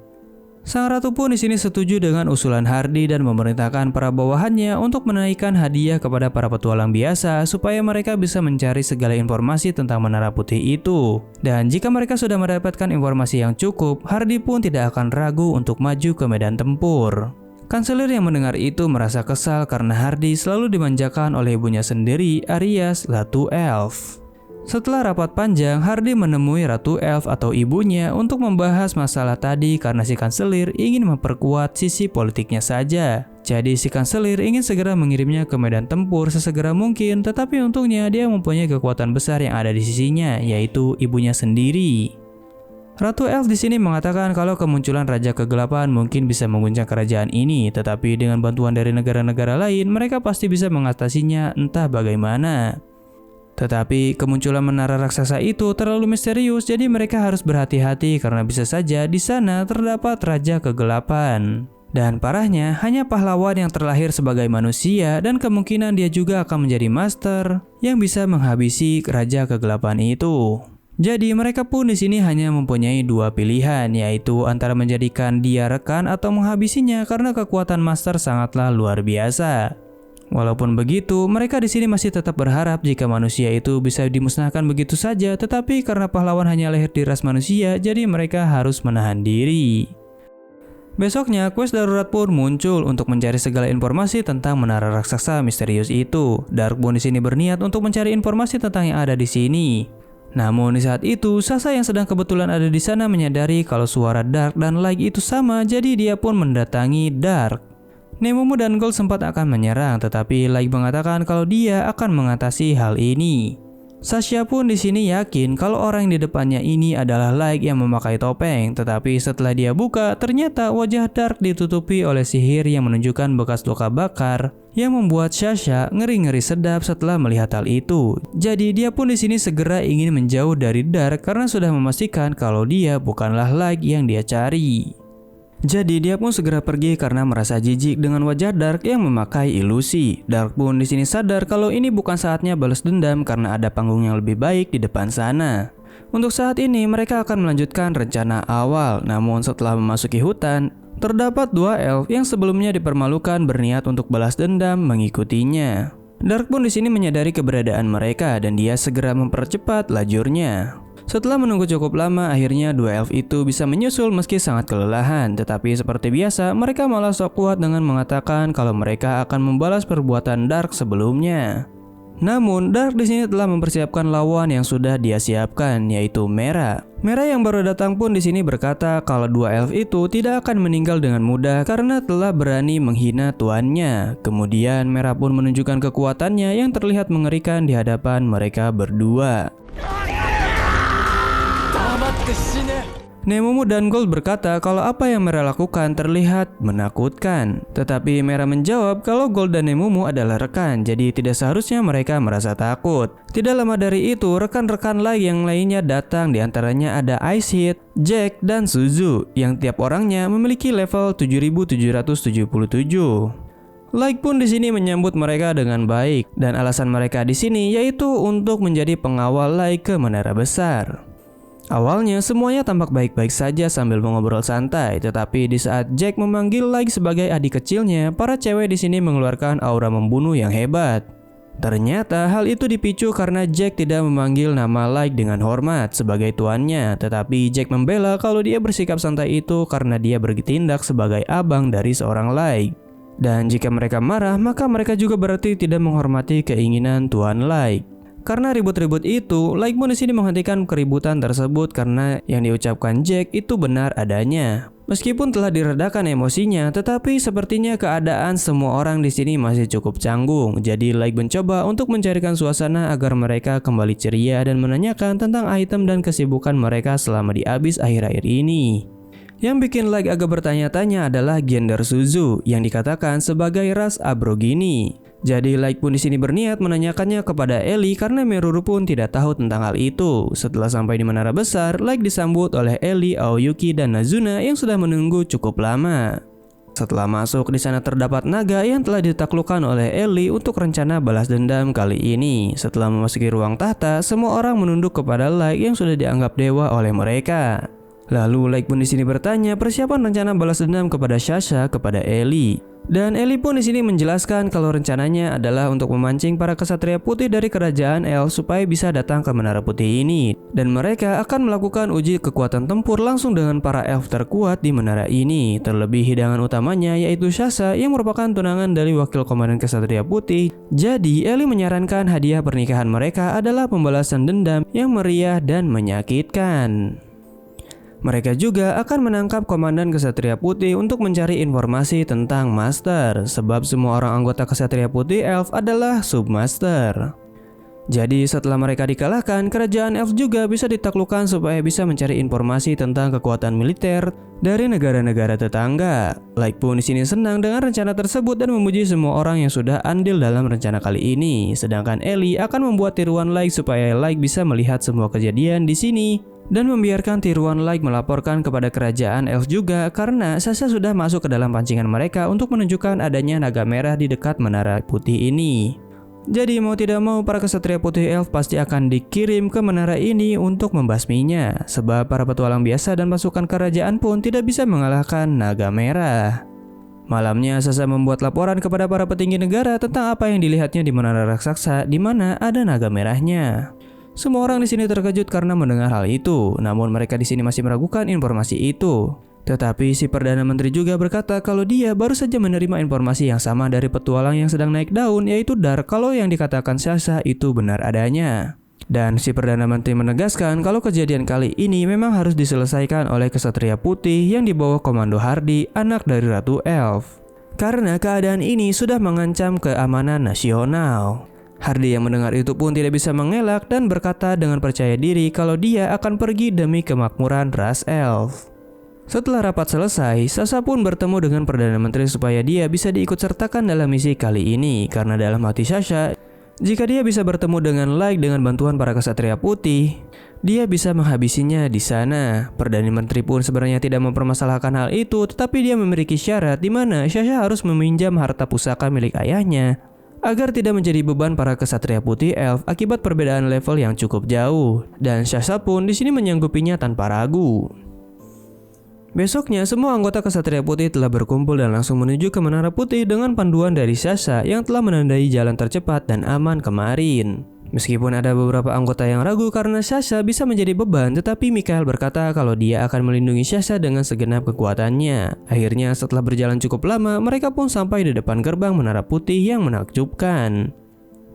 Sang ratu pun di sini setuju dengan usulan Hardy dan memerintahkan para bawahannya untuk menaikkan hadiah kepada para petualang biasa supaya mereka bisa mencari segala informasi tentang Menara Putih itu. Dan jika mereka sudah mendapatkan informasi yang cukup, Hardy pun tidak akan ragu untuk maju ke medan tempur. Kanselir yang mendengar itu merasa kesal karena Hardy selalu dimanjakan oleh ibunya sendiri, Arias, Ratu Elf. Setelah rapat panjang, Hardy menemui Ratu Elf atau ibunya untuk membahas masalah tadi karena si kanselir ingin memperkuat sisi politiknya saja. Jadi si kanselir ingin segera mengirimnya ke medan tempur sesegera mungkin, tetapi untungnya dia mempunyai kekuatan besar yang ada di sisinya, yaitu ibunya sendiri. Ratu Elf di sini mengatakan kalau kemunculan Raja Kegelapan mungkin bisa mengguncang kerajaan ini, tetapi dengan bantuan dari negara-negara lain, mereka pasti bisa mengatasinya entah bagaimana. Tetapi kemunculan menara raksasa itu terlalu misterius, jadi mereka harus berhati-hati karena bisa saja di sana terdapat Raja Kegelapan. Dan parahnya, hanya pahlawan yang terlahir sebagai manusia dan kemungkinan dia juga akan menjadi master yang bisa menghabisi Raja Kegelapan itu. Jadi mereka pun di sini hanya mempunyai dua pilihan, yaitu antara menjadikan dia rekan atau menghabisinya karena kekuatan master sangatlah luar biasa. Walaupun begitu, mereka di sini masih tetap berharap jika manusia itu bisa dimusnahkan begitu saja, tetapi karena pahlawan hanya lahir di ras manusia, jadi mereka harus menahan diri. Besoknya, quest darurat pun muncul untuk mencari segala informasi tentang menara raksasa misterius itu. Dark pun di sini berniat untuk mencari informasi tentang yang ada di sini. Namun di saat itu, Sasha yang sedang kebetulan ada di sana menyadari kalau suara Dark dan Light itu sama, jadi dia pun mendatangi Dark. Nemumu dan Gold sempat akan menyerang, tetapi Light mengatakan kalau dia akan mengatasi hal ini. Sasha pun di sini yakin kalau orang di depannya ini adalah Light yang memakai topeng, tetapi setelah dia buka, ternyata wajah Dark ditutupi oleh sihir yang menunjukkan bekas luka bakar yang membuat Sasha ngeri-ngeri sedap setelah melihat hal itu. Jadi dia pun di sini segera ingin menjauh dari Dark karena sudah memastikan kalau dia bukanlah Light yang dia cari. Jadi dia pun segera pergi karena merasa jijik dengan wajah Dark yang memakai ilusi. Dark pun di sini sadar kalau ini bukan saatnya balas dendam karena ada panggung yang lebih baik di depan sana. Untuk saat ini mereka akan melanjutkan rencana awal, namun setelah memasuki hutan, terdapat dua elf yang sebelumnya dipermalukan berniat untuk balas dendam mengikutinya. Dark pun di sini menyadari keberadaan mereka dan dia segera mempercepat lajurnya. Setelah menunggu cukup lama, akhirnya dua elf itu bisa menyusul meski sangat kelelahan. Tetapi seperti biasa, mereka malah sok kuat dengan mengatakan kalau mereka akan membalas perbuatan Dark sebelumnya. Namun, Dark di sini telah mempersiapkan lawan yang sudah dia siapkan, yaitu Mera. Mera yang baru datang pun di sini berkata kalau dua elf itu tidak akan meninggal dengan mudah karena telah berani menghina tuannya. Kemudian Mera pun menunjukkan kekuatannya yang terlihat mengerikan di hadapan mereka berdua. Nemumu dan Gold berkata kalau apa yang Mera lakukan terlihat menakutkan. Tetapi Mera menjawab kalau Gold dan Nemumu adalah rekan, jadi tidak seharusnya mereka merasa takut. Tidak lama dari itu, rekan-rekan lain yang lainnya datang, diantaranya ada Icehead, Jack, dan Suzu, yang tiap orangnya memiliki level 7777. Light pun di sini menyambut mereka dengan baik, dan alasan mereka di sini yaitu untuk menjadi pengawal Light ke menara besar. Awalnya semuanya tampak baik-baik saja sambil mengobrol santai, tetapi di saat Jack memanggil Light sebagai adik kecilnya, para cewek di sini mengeluarkan aura membunuh yang hebat. Ternyata hal itu dipicu karena Jack tidak memanggil nama Light dengan hormat sebagai tuannya, tetapi Jack membela kalau dia bersikap santai itu karena dia bertindak sebagai abang dari seorang Light. Dan jika mereka marah, maka mereka juga berarti tidak menghormati keinginan tuan Light. Karena ribut-ribut itu, Light pun di sini menghentikan keributan tersebut karena yang diucapkan Jack itu benar adanya. Meskipun telah diredakan emosinya, tetapi sepertinya keadaan semua orang di sini masih cukup canggung. Jadi Light mencoba untuk mencarikan suasana agar mereka kembali ceria dan menanyakan tentang item dan kesibukan mereka selama di Abyss akhir-akhir ini. Yang bikin Light agak bertanya-tanya adalah gender Suzu yang dikatakan sebagai ras Aborigine. Jadi Light pun di sini berniat menanyakannya kepada Ellie karena Meruru pun tidak tahu tentang hal itu. Setelah sampai di menara besar, Light disambut oleh Ellie, Aoyuki, dan Nazuna yang sudah menunggu cukup lama. Setelah masuk, di sana terdapat naga yang telah ditaklukkan oleh Ellie untuk rencana balas dendam kali ini. Setelah memasuki ruang tahta, semua orang menunduk kepada Light yang sudah dianggap dewa oleh mereka. Lalu Light pun di sini bertanya persiapan rencana balas dendam kepada Sasha kepada Ellie. Dan Ellie pun di sini menjelaskan kalau rencananya adalah untuk memancing para kesatria putih dari kerajaan Elf supaya bisa datang ke Menara Putih ini. Dan mereka akan melakukan uji kekuatan tempur langsung dengan para elf terkuat di menara ini. Terlebih hidangan utamanya yaitu Sasha yang merupakan tunangan dari wakil komandan kesatria putih. Jadi Ellie menyarankan hadiah pernikahan mereka adalah pembalasan dendam yang meriah dan menyakitkan. Mereka juga akan menangkap komandan kesatria putih untuk mencari informasi tentang Master, sebab semua orang anggota kesatria putih Elf adalah Submaster. Jadi setelah mereka dikalahkan, kerajaan Elf juga bisa ditaklukkan supaya bisa mencari informasi tentang kekuatan militer dari negara-negara tetangga. Light pun di sini senang dengan rencana tersebut dan memuji semua orang yang sudah andil dalam rencana kali ini. Sedangkan Ellie akan membuat tiruan Light supaya Light bisa melihat semua kejadian di sini. Dan membiarkan tiruan Light melaporkan kepada kerajaan Elf juga karena Sasha sudah masuk ke dalam pancingan mereka untuk menunjukkan adanya naga merah di dekat Menara Putih ini. Jadi mau tidak mau para kesatria putih Elf pasti akan dikirim ke menara ini untuk membasminya, sebab para petualang biasa dan pasukan kerajaan pun tidak bisa mengalahkan naga merah. Malamnya Sasha membuat laporan kepada para petinggi negara tentang apa yang dilihatnya di menara raksasa di mana ada naga merahnya. Semua orang di sini terkejut karena mendengar hal itu, namun mereka di sini masih meragukan informasi itu. Tetapi si Perdana Menteri juga berkata kalau dia baru saja menerima informasi yang sama dari petualang yang sedang naik daun, yaitu Dark, kalau yang dikatakan Sasha itu benar adanya. Dan si Perdana Menteri menegaskan kalau kejadian kali ini memang harus diselesaikan oleh kesatria putih yang dibawa Komando Hardy, anak dari Ratu Elf. Karena keadaan ini sudah mengancam keamanan nasional. Hardy yang mendengar itu pun tidak bisa mengelak dan berkata dengan percaya diri kalau dia akan pergi demi kemakmuran ras Elf. Setelah rapat selesai, Sasha pun bertemu dengan Perdana Menteri supaya dia bisa diikutsertakan dalam misi kali ini. Karena dalam hati Sasha, jika dia bisa bertemu dengan Light dengan bantuan para kesatria putih, dia bisa menghabisinya di sana. Perdana Menteri pun sebenarnya tidak mempermasalahkan hal itu, tetapi dia memiliki syarat di mana Sasha harus meminjam harta pusaka milik ayahnya agar tidak menjadi beban para kesatria putih Elf akibat perbedaan level yang cukup jauh. Dan Sasha pun di sini menyanggupinya tanpa ragu. Besoknya, semua anggota kesatria putih telah berkumpul dan langsung menuju ke Menara Putih dengan panduan dari Sasha yang telah menandai jalan tercepat dan aman kemarin. Meskipun ada beberapa anggota yang ragu karena Sasha bisa menjadi beban, tetapi Mikhail berkata kalau dia akan melindungi Sasha dengan segenap kekuatannya. Akhirnya setelah berjalan cukup lama, mereka pun sampai di depan gerbang Menara Putih yang menakjubkan.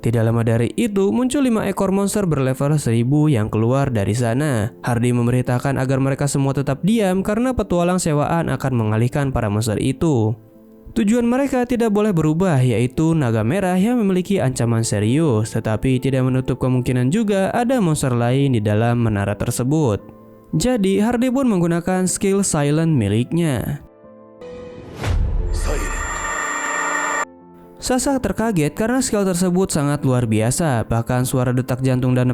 Tidak lama dari itu, muncul 5 ekor monster berlevel 1000 yang keluar dari sana. Hardy memerintahkan agar mereka semua tetap diam karena petualang sewaan akan mengalihkan para monster itu. Tujuan mereka tidak boleh berubah, yaitu naga merah yang memiliki ancaman serius, tetapi tidak menutup kemungkinan juga ada monster lain di dalam menara tersebut. Jadi Hardy pun menggunakan skill silent miliknya. Sasha terkaget karena skill tersebut sangat luar biasa, bahkan suara detak jantung dan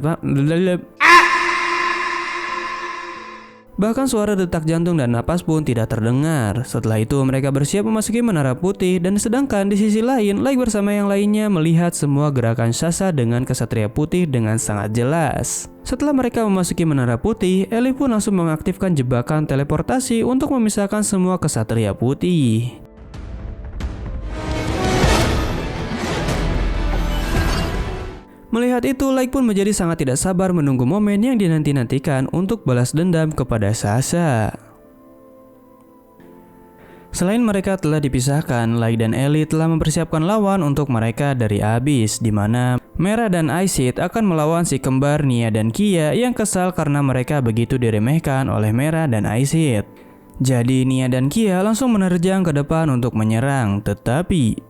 napas pun tidak terdengar. Setelah itu mereka bersiap memasuki Menara Putih, dan sedangkan di sisi lain, Light bersama yang lainnya melihat semua gerakan Sasha dengan kesatria putih dengan sangat jelas. Setelah mereka memasuki Menara Putih, Ellie pun langsung mengaktifkan jebakan teleportasi untuk memisahkan semua kesatria putih. Melihat itu, Light pun menjadi sangat tidak sabar menunggu momen yang dinanti-nantikan untuk balas dendam kepada Sasha. Selain mereka telah dipisahkan, Light dan Ellie telah mempersiapkan lawan untuk mereka dari Abyss, di mana Mera dan Aicid akan melawan si kembar Nia dan Kia yang kesal karena mereka begitu diremehkan oleh Mera dan Aicid. Jadi Nia dan Kia langsung menerjang ke depan untuk menyerang, tetapi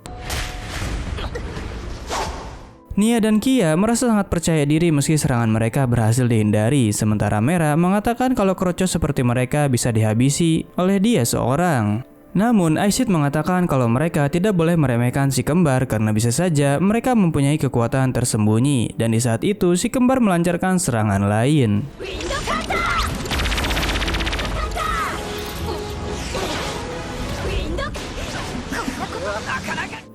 Nia dan Kia merasa sangat percaya diri meski serangan mereka berhasil dihindari, sementara Mera mengatakan kalau krocos seperti mereka bisa dihabisi oleh dia seorang. Namun Aicid mengatakan kalau mereka tidak boleh meremehkan si kembar karena bisa saja mereka mempunyai kekuatan tersembunyi, dan di saat itu si kembar melancarkan serangan lain.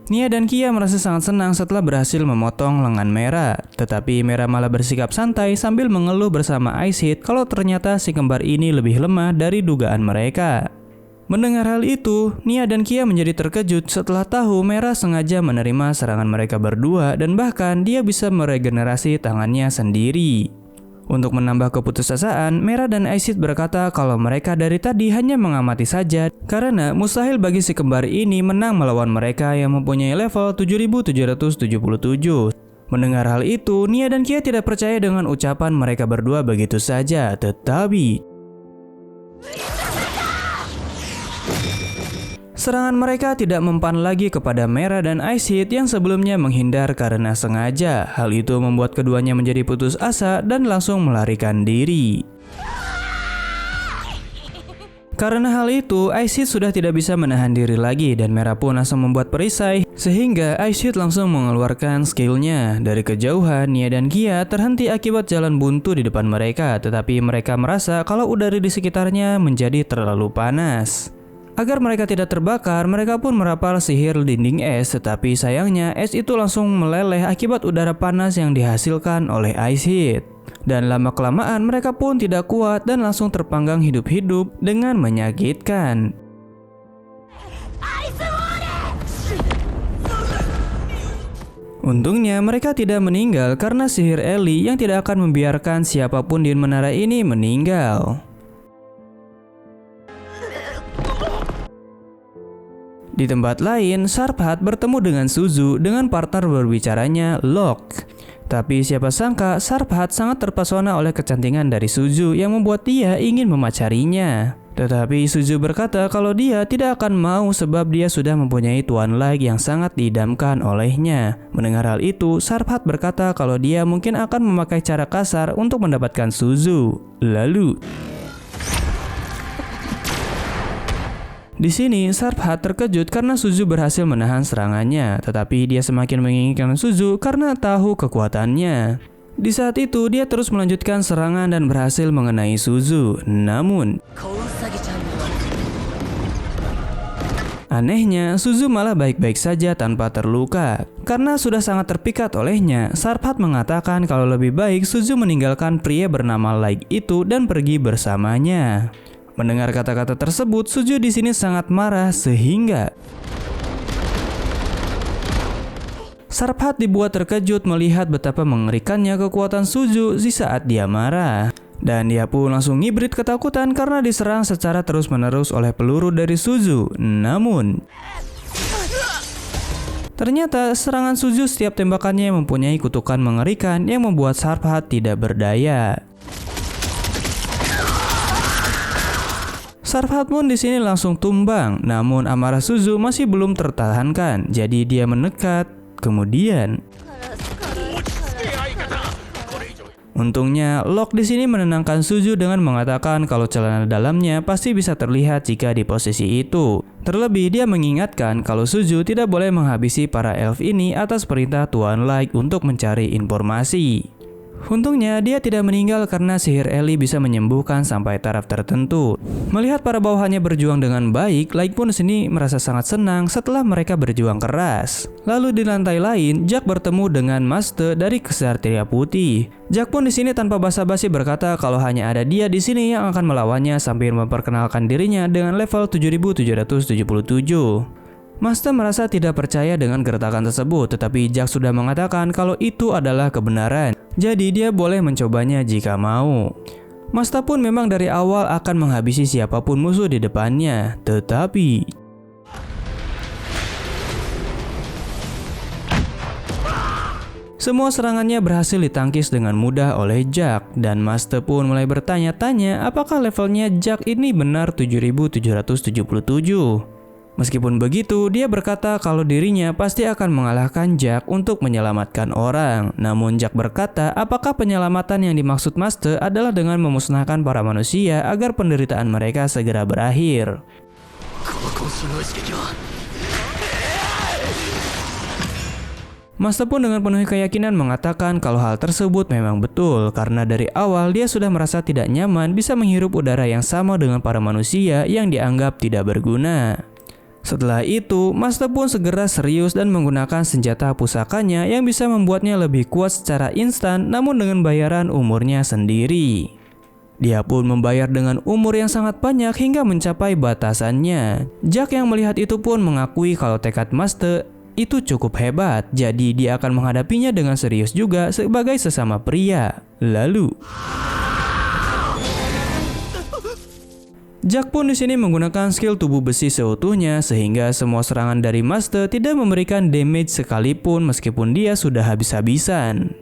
Nia dan Kia merasa sangat senang setelah berhasil memotong lengan Mera. Tetapi Mera malah bersikap santai sambil mengeluh bersama Icehead kalau ternyata si kembar ini lebih lemah dari dugaan mereka. Mendengar hal itu, Nia dan Kia menjadi terkejut setelah tahu Mera sengaja menerima serangan mereka berdua dan bahkan dia bisa meregenerasi tangannya sendiri. Untuk menambah keputusasaan, Mera dan Icehead berkata kalau mereka dari tadi hanya mengamati saja karena mustahil bagi si kembar ini menang melawan mereka yang mempunyai level 7777. Mendengar hal itu, Nia dan Kia tidak percaya dengan ucapan mereka berdua begitu saja, tetapi serangan mereka tidak mempan lagi kepada Mera dan Icehead yang sebelumnya menghindar karena sengaja. Hal itu membuat keduanya menjadi putus asa dan langsung melarikan diri. Karena hal itu, Icehead sudah tidak bisa menahan diri lagi dan Mera pun langsung membuat perisai sehingga Icehead langsung mengeluarkan skillnya. Dari kejauhan, Nia dan Kia terhenti akibat jalan buntu di depan mereka, tetapi mereka merasa kalau udara di sekitarnya menjadi terlalu panas. Agar mereka tidak terbakar, mereka pun merapal sihir dinding es, tetapi sayangnya es itu langsung meleleh akibat udara panas yang dihasilkan oleh Icehead. Dan lama-kelamaan mereka pun tidak kuat dan langsung terpanggang hidup-hidup dengan menyakitkan. Untungnya mereka tidak meninggal karena sihir Ellie yang tidak akan membiarkan siapapun di menara ini meninggal. Di tempat lain, Sharphat bertemu dengan Suzu dengan partner berbicaranya Locke. Tapi siapa sangka Sharphat sangat terpesona oleh kecantikan dari Suzu yang membuat dia ingin memacarinya. Tetapi Suzu berkata kalau dia tidak akan mau sebab dia sudah mempunyai tuan Like yang sangat diidamkan olehnya. Mendengar hal itu, Sharphat berkata kalau dia mungkin akan memakai cara kasar untuk mendapatkan Suzu. Lalu di sini, Sharphat terkejut karena Suzu berhasil menahan serangannya, tetapi dia semakin menginginkan Suzu karena tahu kekuatannya. Di saat itu, dia terus melanjutkan serangan dan berhasil mengenai Suzu. Namun, anehnya, Suzu malah baik-baik saja tanpa terluka. Karena sudah sangat terpikat olehnya, Sharphat mengatakan kalau lebih baik Suzu meninggalkan pria bernama Like itu dan pergi bersamanya. Mendengar kata-kata tersebut, Suzu di sini sangat marah sehingga Sharphat dibuat terkejut melihat betapa mengerikannya kekuatan Suzu di saat dia marah. Dan dia pun langsung ngibrit ketakutan karena diserang secara terus-menerus oleh peluru dari Suzu. Namun ternyata serangan Suzu setiap tembakannya mempunyai kutukan mengerikan yang membuat Sharphat tidak berdaya. Sharphat pun di sini langsung tumbang, namun amarah Suzu masih belum tertahankan, jadi dia mendekat. Kemudian, untungnya Locke di sini menenangkan Suzu dengan mengatakan kalau celana dalamnya pasti bisa terlihat jika di posisi itu. Terlebih dia mengingatkan kalau Suzu tidak boleh menghabisi para elf ini atas perintah Tuan Like untuk mencari informasi. Untungnya dia tidak meninggal karena sihir Ellie bisa menyembuhkan sampai taraf tertentu. Melihat para bawahannya berjuang dengan baik, Like pun di sini merasa sangat senang setelah mereka berjuang keras. Lalu di lantai lain, Jack bertemu dengan Master dari Ksatria Putih. Jack pun di sini tanpa basa-basi berkata kalau hanya ada dia di sini yang akan melawannya sambil memperkenalkan dirinya dengan level 7777. Master merasa tidak percaya dengan gertakan tersebut, tetapi Jack sudah mengatakan kalau itu adalah kebenaran. Jadi dia boleh mencobanya jika mau. Master pun memang dari awal akan menghabisi siapapun musuh di depannya, tetapi semua serangannya berhasil ditangkis dengan mudah oleh Jack, dan Master pun mulai bertanya-tanya apakah levelnya Jack ini benar 7777. Meskipun begitu, dia berkata kalau dirinya pasti akan mengalahkan Jack untuk menyelamatkan orang. Namun Jack berkata apakah penyelamatan yang dimaksud Master adalah dengan memusnahkan para manusia agar penderitaan mereka segera berakhir. Master pun dengan penuh keyakinan mengatakan kalau hal tersebut memang betul karena dari awal dia sudah merasa tidak nyaman bisa menghirup udara yang sama dengan para manusia yang dianggap tidak berguna. Setelah itu, Master pun segera serius dan menggunakan senjata pusakanya yang bisa membuatnya lebih kuat secara instan namun dengan bayaran umurnya sendiri. Dia pun membayar dengan umur yang sangat banyak hingga mencapai batasannya. Jack yang melihat itu pun mengakui kalau tekad Master itu cukup hebat, jadi dia akan menghadapinya dengan serius juga sebagai sesama pria. Lalu Jack pun di sini menggunakan skill tubuh besi seutuhnya sehingga semua serangan dari Master tidak memberikan damage sekalipun meskipun dia sudah habis-habisan.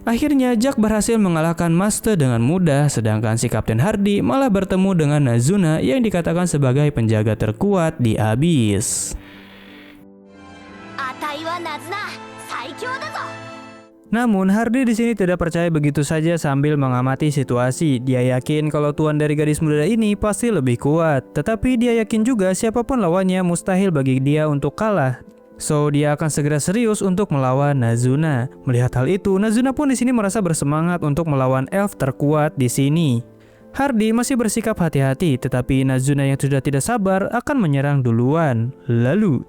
Akhirnya Jack berhasil mengalahkan Master dengan mudah, sedangkan si Kapten Hardy malah bertemu dengan Nazuna yang dikatakan sebagai penjaga terkuat di Abyss. Namun Hardy di sini tidak percaya begitu saja sambil mengamati situasi. Dia yakin kalau tuan dari gadis muda ini pasti lebih kuat, tetapi dia yakin juga siapapun lawannya mustahil bagi dia untuk kalah. So dia akan segera serius untuk melawan Nazuna. Melihat hal itu, Nazuna pun di sini merasa bersemangat untuk melawan elf terkuat di sini. Hardy masih bersikap hati-hati, tetapi Nazuna yang sudah tidak sabar akan menyerang duluan. Lalu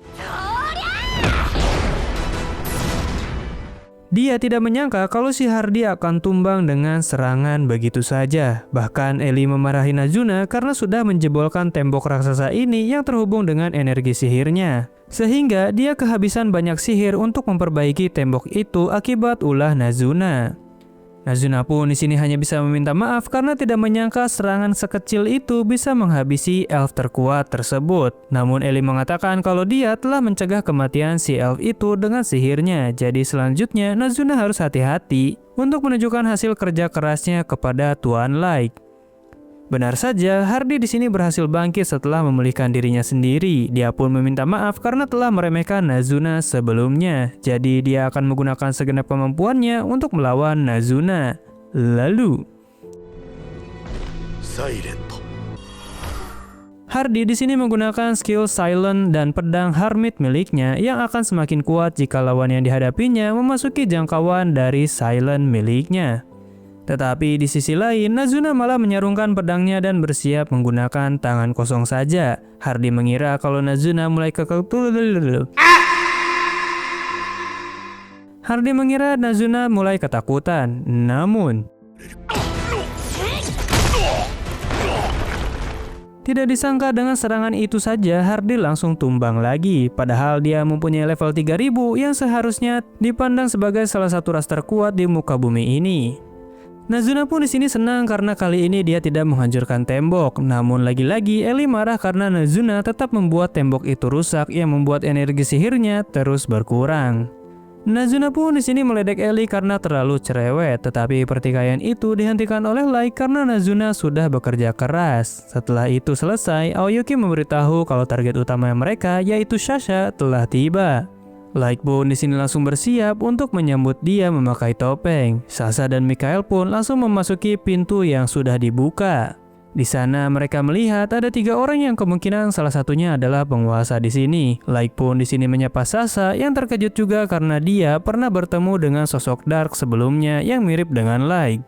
dia tidak menyangka kalau si Hardy akan tumbang dengan serangan begitu saja. Bahkan Ellie memarahi Nazuna karena sudah menjebolkan tembok raksasa ini yang terhubung dengan energi sihirnya. Sehingga dia kehabisan banyak sihir untuk memperbaiki tembok itu akibat ulah Nazuna. Nazuna pun di sini hanya bisa meminta maaf karena tidak menyangka serangan sekecil itu bisa menghabisi elf terkuat tersebut. Namun Ellie mengatakan kalau dia telah mencegah kematian si elf itu dengan sihirnya. Jadi selanjutnya Nazuna harus hati-hati untuk menunjukkan hasil kerja kerasnya kepada Tuan Light. Benar saja, Hardy di sini berhasil bangkit setelah memulihkan dirinya sendiri. Dia pun meminta maaf karena telah meremehkan Nazuna sebelumnya. Jadi dia akan menggunakan segenap kemampuannya untuk melawan Nazuna. Lalu Hardy di sini menggunakan skill Silent dan pedang Hermit miliknya yang akan semakin kuat jika lawan yang dihadapinya memasuki jangkauan dari Silent miliknya. Tetapi di sisi lain, Nazuna malah menyarungkan pedangnya dan bersiap menggunakan tangan kosong saja. Hardy mengira kalau Nazuna mulai ketakutan. Namun tidak disangka dengan serangan itu saja Hardy langsung tumbang lagi. Padahal dia mempunyai level 3000 yang seharusnya dipandang sebagai salah satu ras terkuat di muka bumi ini. Nazuna pun di sini senang karena kali ini dia tidak menghancurkan tembok. Namun lagi-lagi Ellie marah karena Nazuna tetap membuat tembok itu rusak yang membuat energi sihirnya terus berkurang. Nazuna pun di sini meledek Ellie karena terlalu cerewet, tetapi pertikaian itu dihentikan oleh Light karena Nazuna sudah bekerja keras. Setelah itu selesai, Aoyuki memberitahu kalau target utama mereka yaitu Sasha telah tiba. Light pun di sini langsung bersiap untuk menyambut dia memakai topeng. Sasha dan Mikael pun langsung memasuki pintu yang sudah dibuka. Di sana mereka melihat ada 3 orang yang kemungkinan salah satunya adalah penguasa di sini. Light pun di sini menyapa Sasha yang terkejut juga karena dia pernah bertemu dengan sosok Dark sebelumnya yang mirip dengan Light.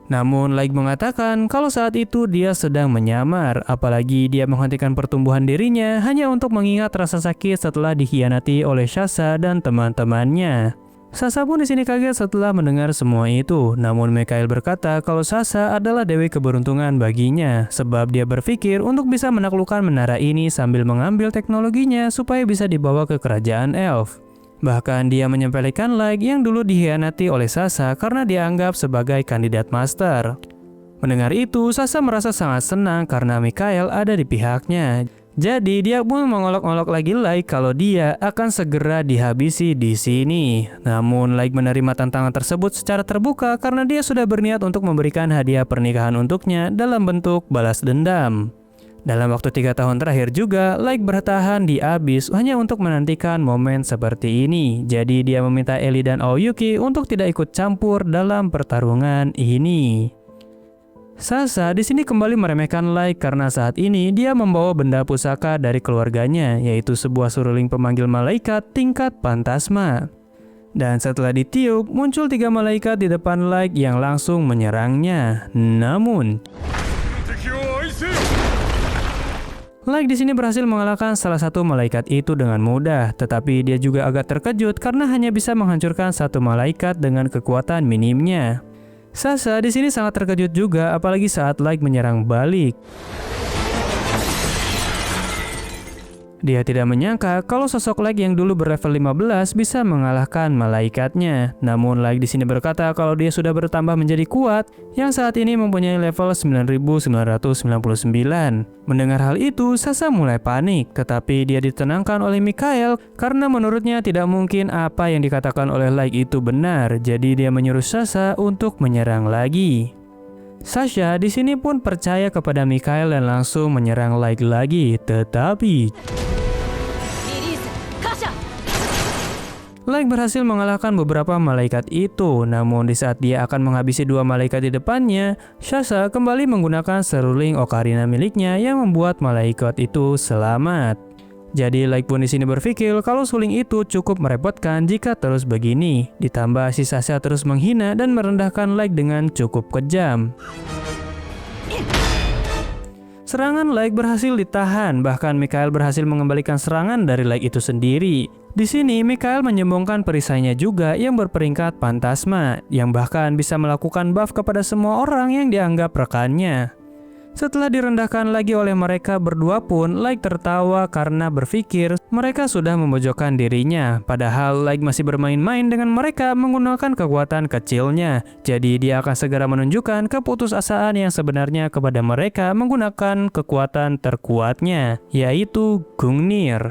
Namun Light mengatakan kalau saat itu dia sedang menyamar, apalagi dia menghentikan pertumbuhan dirinya hanya untuk mengingat rasa sakit setelah dikhianati oleh Sasha dan teman-temannya. Sasha pun di sini kaget setelah mendengar semua itu. Namun Mikael berkata kalau Sasha adalah dewi keberuntungan baginya, sebab dia berpikir untuk bisa menaklukkan menara ini sambil mengambil teknologinya supaya bisa dibawa ke kerajaan elf. Bahkan dia menyepelekan Light yang dulu dikhianati oleh Sasha karena dianggap sebagai kandidat master. Mendengar itu, Sasha merasa sangat senang karena Mikael ada di pihaknya. Jadi dia pun mengolok-olok lagi Light kalau dia akan segera dihabisi di sini. Namun Light menerima tantangan tersebut secara terbuka karena dia sudah berniat untuk memberikan hadiah pernikahan untuknya dalam bentuk balas dendam. Dalam waktu 3 tahun terakhir juga, Light bertahan di Abyss hanya untuk menantikan momen seperti ini. Jadi dia meminta Ellie dan Aoyuki untuk tidak ikut campur dalam pertarungan ini. Sasha di sini kembali meremehkan Light karena saat ini dia membawa benda pusaka dari keluarganya, yaitu sebuah suruling pemanggil malaikat tingkat Pantasma. Dan setelah ditiup, muncul 3 malaikat di depan Light yang langsung menyerangnya. Namun Like di sini berhasil mengalahkan salah satu malaikat itu dengan mudah, tetapi dia juga agak terkejut karena hanya bisa menghancurkan satu malaikat dengan kekuatan minimnya. Sasha di sini sangat terkejut juga, apalagi saat Like menyerang balik. Dia tidak menyangka kalau sosok Like yang dulu berlevel 15 bisa mengalahkan malaikatnya. Namun Like di sini berkata kalau dia sudah bertambah menjadi kuat, yang saat ini mempunyai level 9999. Mendengar hal itu, Sasha mulai panik, tetapi dia ditenangkan oleh Mikhail karena menurutnya tidak mungkin apa yang dikatakan oleh Like itu benar. Jadi dia menyuruh Sasha untuk menyerang lagi. Sasha di sini pun percaya kepada Mikhail dan langsung menyerang Like lagi, tetapi Like berhasil mengalahkan beberapa malaikat itu, namun di saat dia akan menghabisi dua malaikat di depannya, Sasha kembali menggunakan seruling ocarina miliknya yang membuat malaikat itu selamat. Jadi Like pun di sini berpikir kalau suling itu cukup merepotkan jika terus begini, ditambah si Sasha terus menghina dan merendahkan Like dengan cukup kejam. Serangan Like berhasil ditahan, bahkan Mikhail berhasil mengembalikan serangan dari Like itu sendiri. Di sini Mikhail menyembongkan perisainya juga yang berperingkat Phantasma, yang bahkan bisa melakukan buff kepada semua orang yang dianggap rekannya. Setelah direndahkan lagi oleh mereka berdua pun, Like tertawa karena berpikir mereka sudah memojokkan dirinya. Padahal Like masih bermain-main dengan mereka menggunakan kekuatan kecilnya. Jadi dia akan segera menunjukkan keputusasaan yang sebenarnya kepada mereka menggunakan kekuatan terkuatnya, yaitu Gungnir.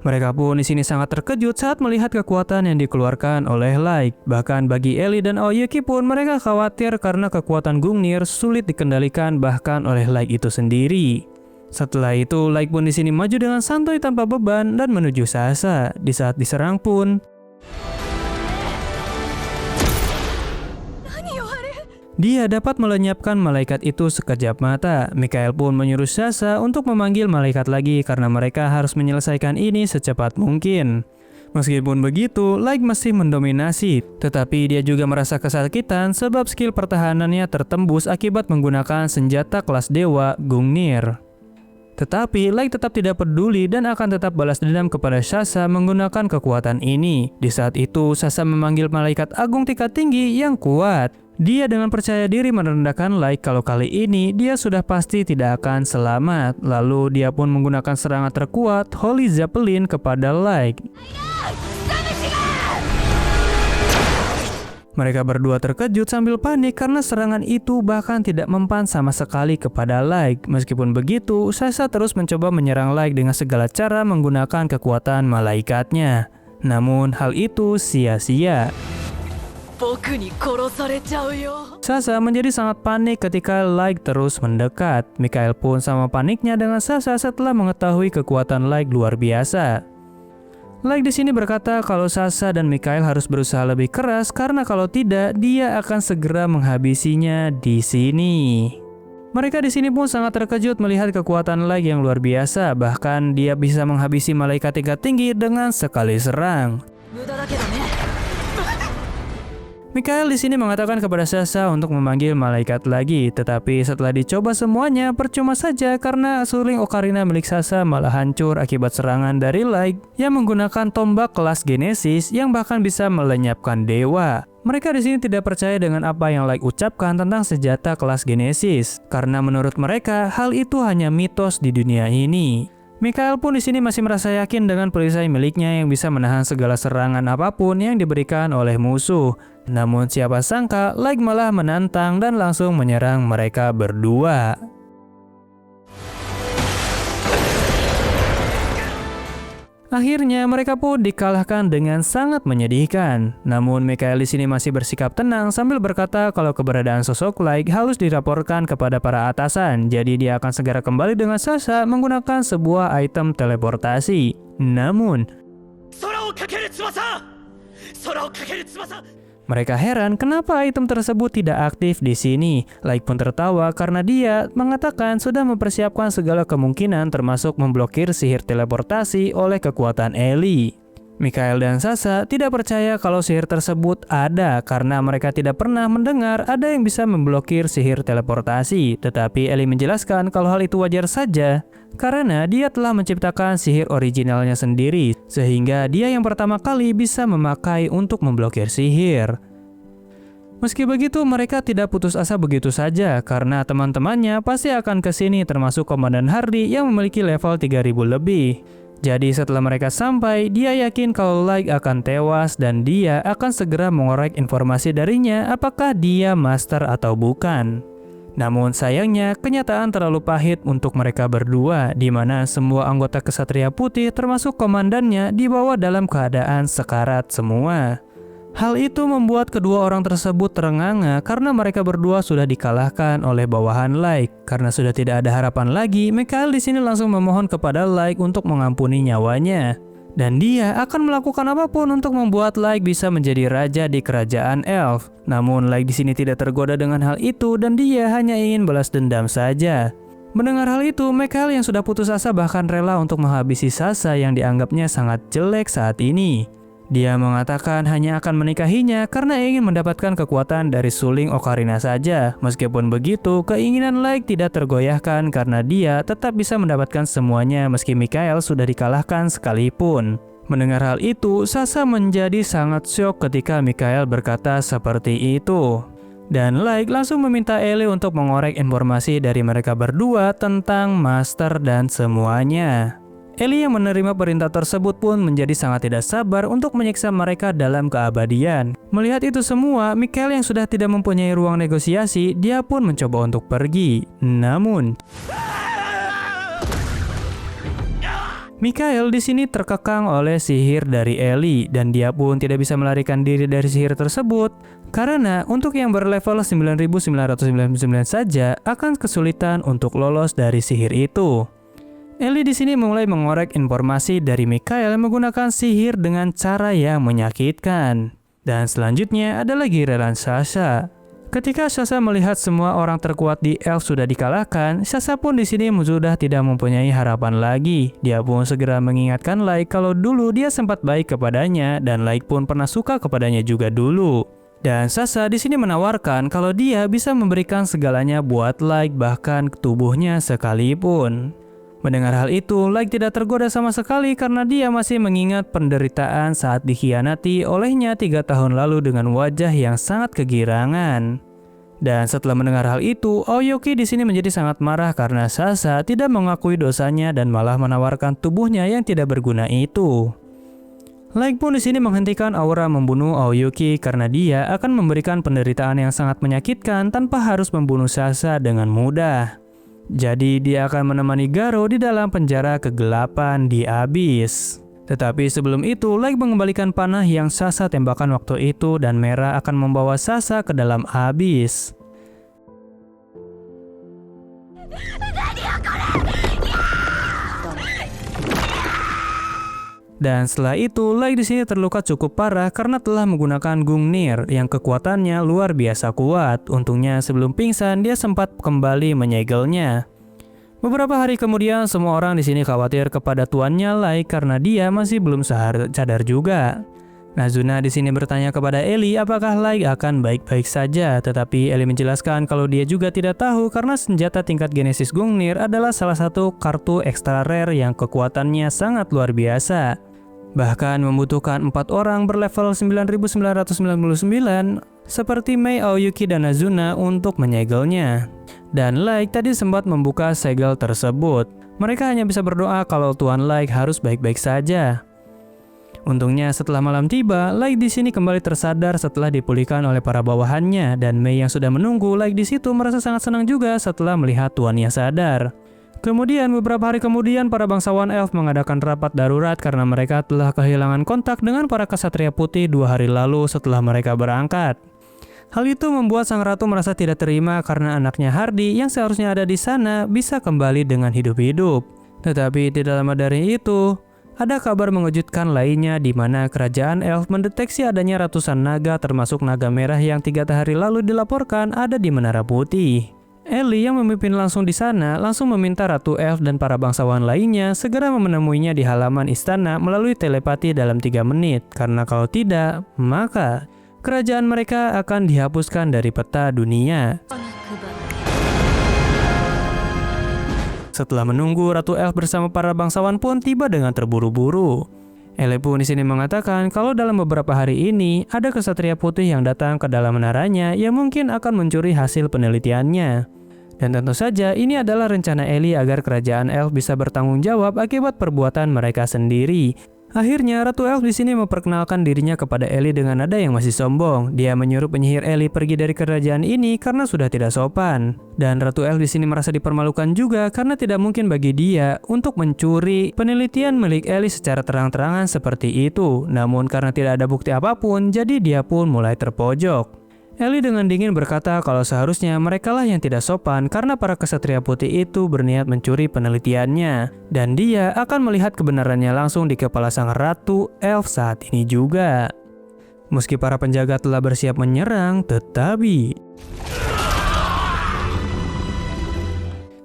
Mereka pun di sini sangat terkejut saat melihat kekuatan yang dikeluarkan oleh Like. Bahkan bagi Ellie dan Oyuki pun mereka khawatir karena kekuatan Gungnir sulit dikendalikan bahkan oleh Like itu sendiri. Setelah itu, Like pun di sini maju dengan santai tanpa beban dan menuju Sasha. Di saat diserang pun, dia dapat melenyapkan malaikat itu sekejap mata. Mikhail pun menyuruh Sasha untuk memanggil malaikat lagi karena mereka harus menyelesaikan ini secepat mungkin. Meskipun begitu, Like masih mendominasi, tetapi dia juga merasa kesakitan sebab skill pertahanannya tertembus akibat menggunakan senjata kelas dewa Gungnir. Tetapi Like tetap tidak peduli dan akan tetap balas dendam kepada Sasha menggunakan kekuatan ini. Di saat itu, Sasha memanggil malaikat agung tingkat tinggi yang kuat. Dia dengan percaya diri merendahkan Like kalau kali ini dia sudah pasti tidak akan selamat. Lalu dia pun menggunakan serangan terkuat Holy Zeppelin kepada Like. Mereka berdua terkejut sambil panik karena serangan itu bahkan tidak mempan sama sekali kepada Like. Meskipun begitu, Sasha terus mencoba menyerang Like dengan segala cara menggunakan kekuatan malaikatnya. Namun hal itu sia-sia. Sasha menjadi sangat panik ketika Like terus mendekat. Mikhail pun sama paniknya dengan Sasha setelah mengetahui kekuatan Like luar biasa. Like di sini berkata kalau Sasha dan Mikhail harus berusaha lebih keras karena kalau tidak dia akan segera menghabisinya di sini. Mereka di sini pun sangat terkejut melihat kekuatan Like yang luar biasa, bahkan dia bisa menghabisi malaikat tingkat tinggi dengan sekali serang. Mikhail di sini mengatakan kepada Sasha untuk memanggil malaikat lagi, tetapi setelah dicoba semuanya percuma saja karena suling ocarina milik Sasha malah hancur akibat serangan dari Like yang menggunakan tombak kelas Genesis yang bahkan bisa melenyapkan dewa. Mereka di sini tidak percaya dengan apa yang Like ucapkan tentang senjata kelas Genesis, karena menurut mereka hal itu hanya mitos di dunia ini. Mikhail pun di sini masih merasa yakin dengan perisai miliknya yang bisa menahan segala serangan apapun yang diberikan oleh musuh. Namun siapa sangka Like malah menantang dan langsung menyerang mereka berdua. Akhirnya mereka pun dikalahkan dengan sangat menyedihkan. Namun Mikhail di sini masih bersikap tenang sambil berkata kalau keberadaan sosok Like harus dilaporkan kepada para atasan. Jadi dia akan segera kembali dengan Sasha menggunakan sebuah item teleportasi. Namun mereka heran kenapa item tersebut tidak aktif di sini. Like pun tertawa karena dia mengatakan sudah mempersiapkan segala kemungkinan termasuk memblokir sihir teleportasi oleh kekuatan Ellie. Mikael dan Sasha tidak percaya kalau sihir tersebut ada karena mereka tidak pernah mendengar ada yang bisa memblokir sihir teleportasi. Tetapi Ellie menjelaskan kalau hal itu wajar saja karena dia telah menciptakan sihir originalnya sendiri, sehingga dia yang pertama kali bisa memakai untuk memblokir sihir. Meski begitu, mereka tidak putus asa begitu saja karena teman-temannya pasti akan ke sini, termasuk Komandan Hardy yang memiliki level 3000 lebih. Jadi setelah mereka sampai, dia yakin kalau Light akan tewas dan dia akan segera mengorek informasi darinya apakah dia master atau bukan. Namun sayangnya, kenyataan terlalu pahit untuk mereka berdua, di mana semua anggota Kesatria Putih termasuk komandannya dibawa dalam keadaan sekarat semua. Hal itu membuat kedua orang tersebut terenganga karena mereka berdua sudah dikalahkan oleh bawahan Light. Karena sudah tidak ada harapan lagi, Mikael di sini langsung memohon kepada Light untuk mengampuni nyawanya. Dan dia akan melakukan apapun untuk membuat Light bisa menjadi raja di kerajaan Elf. Namun Light di sini tidak tergoda dengan hal itu dan dia hanya ingin balas dendam saja. Mendengar hal itu, Mikael yang sudah putus asa bahkan rela untuk menghabisi Sasha yang dianggapnya sangat jelek saat ini. Dia mengatakan hanya akan menikahinya karena ingin mendapatkan kekuatan dari suling Ocarina saja. Meskipun begitu, keinginan Light tidak tergoyahkan karena dia tetap bisa mendapatkan semuanya meski Mikael sudah dikalahkan sekalipun. Mendengar hal itu, Sasha menjadi sangat syok ketika Mikael berkata seperti itu. Dan Light langsung meminta Ellie untuk mengorek informasi dari mereka berdua tentang Master dan semuanya. Ellie yang menerima perintah tersebut pun menjadi sangat tidak sabar untuk menyiksa mereka dalam keabadian. Melihat itu semua, Mikael yang sudah tidak mempunyai ruang negosiasi, dia pun mencoba untuk pergi. Namun, Mikael di sini terkekang oleh sihir dari Ellie dan dia pun tidak bisa melarikan diri dari sihir tersebut. Karena untuk yang berlevel 9999 saja akan kesulitan untuk lolos dari sihir itu. Ellie di sini mulai mengorek informasi dari Mikael menggunakan sihir dengan cara yang menyakitkan. Dan selanjutnya ada lagi Relan Sasha. Ketika Sasha melihat semua orang terkuat di Elf sudah dikalahkan, Sasha pun di sini sudah tidak mempunyai harapan lagi. Dia pun segera mengingatkan Light kalau dulu dia sempat baik kepadanya dan Light pun pernah suka kepadanya juga dulu. Dan Sasha di sini menawarkan kalau dia bisa memberikan segalanya buat Light, bahkan tubuhnya sekalipun. Mendengar hal itu, Light tidak tergoda sama sekali karena dia masih mengingat penderitaan saat dikhianati olehnya 3 tahun lalu dengan wajah yang sangat kegirangan. Dan setelah mendengar hal itu, Aoyuki di sini menjadi sangat marah karena Sasha tidak mengakui dosanya dan malah menawarkan tubuhnya yang tidak berguna itu. Light pun di sini menghentikan aura membunuh Aoyuki karena dia akan memberikan penderitaan yang sangat menyakitkan tanpa harus membunuh Sasha dengan mudah. Jadi dia akan menemani Garo di dalam penjara kegelapan di Abyss. Tetapi sebelum itu, Light mengembalikan panah yang Sasha tembakan waktu itu dan Mera akan membawa Sasha ke dalam Abyss. Dan setelah itu, Light di sini terluka cukup parah karena telah menggunakan Gungnir yang kekuatannya luar biasa kuat. Untungnya sebelum pingsan dia sempat kembali menyegelnya. Beberapa hari kemudian, semua orang di sini khawatir kepada tuannya Light karena dia masih belum sadar juga. Nazuna di sini bertanya kepada Ellie apakah Light akan baik-baik saja, tetapi Ellie menjelaskan kalau dia juga tidak tahu karena senjata tingkat Genesis Gungnir adalah salah satu kartu extra rare yang kekuatannya sangat luar biasa. Bahkan membutuhkan 4 orang berlevel 9999 seperti Mei, Aoyuki, dan Nazuna untuk menyegelnya. Dan Light tadi sempat membuka segel tersebut. Mereka hanya bisa berdoa kalau Tuan Light harus baik-baik saja. Untungnya setelah malam tiba, Light di sini kembali tersadar setelah dipulihkan oleh para bawahannya dan Mei yang sudah menunggu Light di situ merasa sangat senang juga setelah melihat tuannya sadar. Kemudian beberapa hari kemudian para bangsawan Elf mengadakan rapat darurat karena mereka telah kehilangan kontak dengan para Kesatria Putih 2 hari lalu setelah mereka berangkat. Hal itu membuat sang ratu merasa tidak terima karena anaknya Hardy yang seharusnya ada di sana bisa kembali dengan hidup-hidup. Tetapi tidak lama dari itu, ada kabar mengejutkan lainnya di mana kerajaan Elf mendeteksi adanya ratusan naga termasuk naga merah yang 3 hari lalu dilaporkan ada di Menara Putih. Ellie yang memimpin langsung di sana langsung meminta Ratu Elf dan para bangsawan lainnya segera menemuinya di halaman istana melalui telepati dalam 3 menit. Karena kalau tidak, maka kerajaan mereka akan dihapuskan dari peta dunia. Setelah menunggu, Ratu Elf bersama para bangsawan pun tiba dengan terburu-buru. Ellie pun di sini mengatakan kalau dalam beberapa hari ini ada kesatria putih yang datang ke dalam menaranya yang mungkin akan mencuri hasil penelitiannya. Dan tentu saja ini adalah rencana Ellie agar kerajaan Elf bisa bertanggung jawab akibat perbuatan mereka sendiri. Akhirnya Ratu Elf di sini memperkenalkan dirinya kepada Ellie dengan nada yang masih sombong. Dia menyuruh penyihir Ellie pergi dari kerajaan ini karena sudah tidak sopan. Dan Ratu Elf di sini merasa dipermalukan juga karena tidak mungkin bagi dia untuk mencuri penelitian milik Ellie secara terang-terangan seperti itu. Namun karena tidak ada bukti apapun, jadi dia pun mulai terpojok. Ellie dengan dingin berkata kalau seharusnya merekalah yang tidak sopan karena para kesatria putih itu berniat mencuri penelitiannya. Dan dia akan melihat kebenarannya langsung di kepala sang Ratu Elf saat ini juga. Meski para penjaga telah bersiap menyerang, tetapi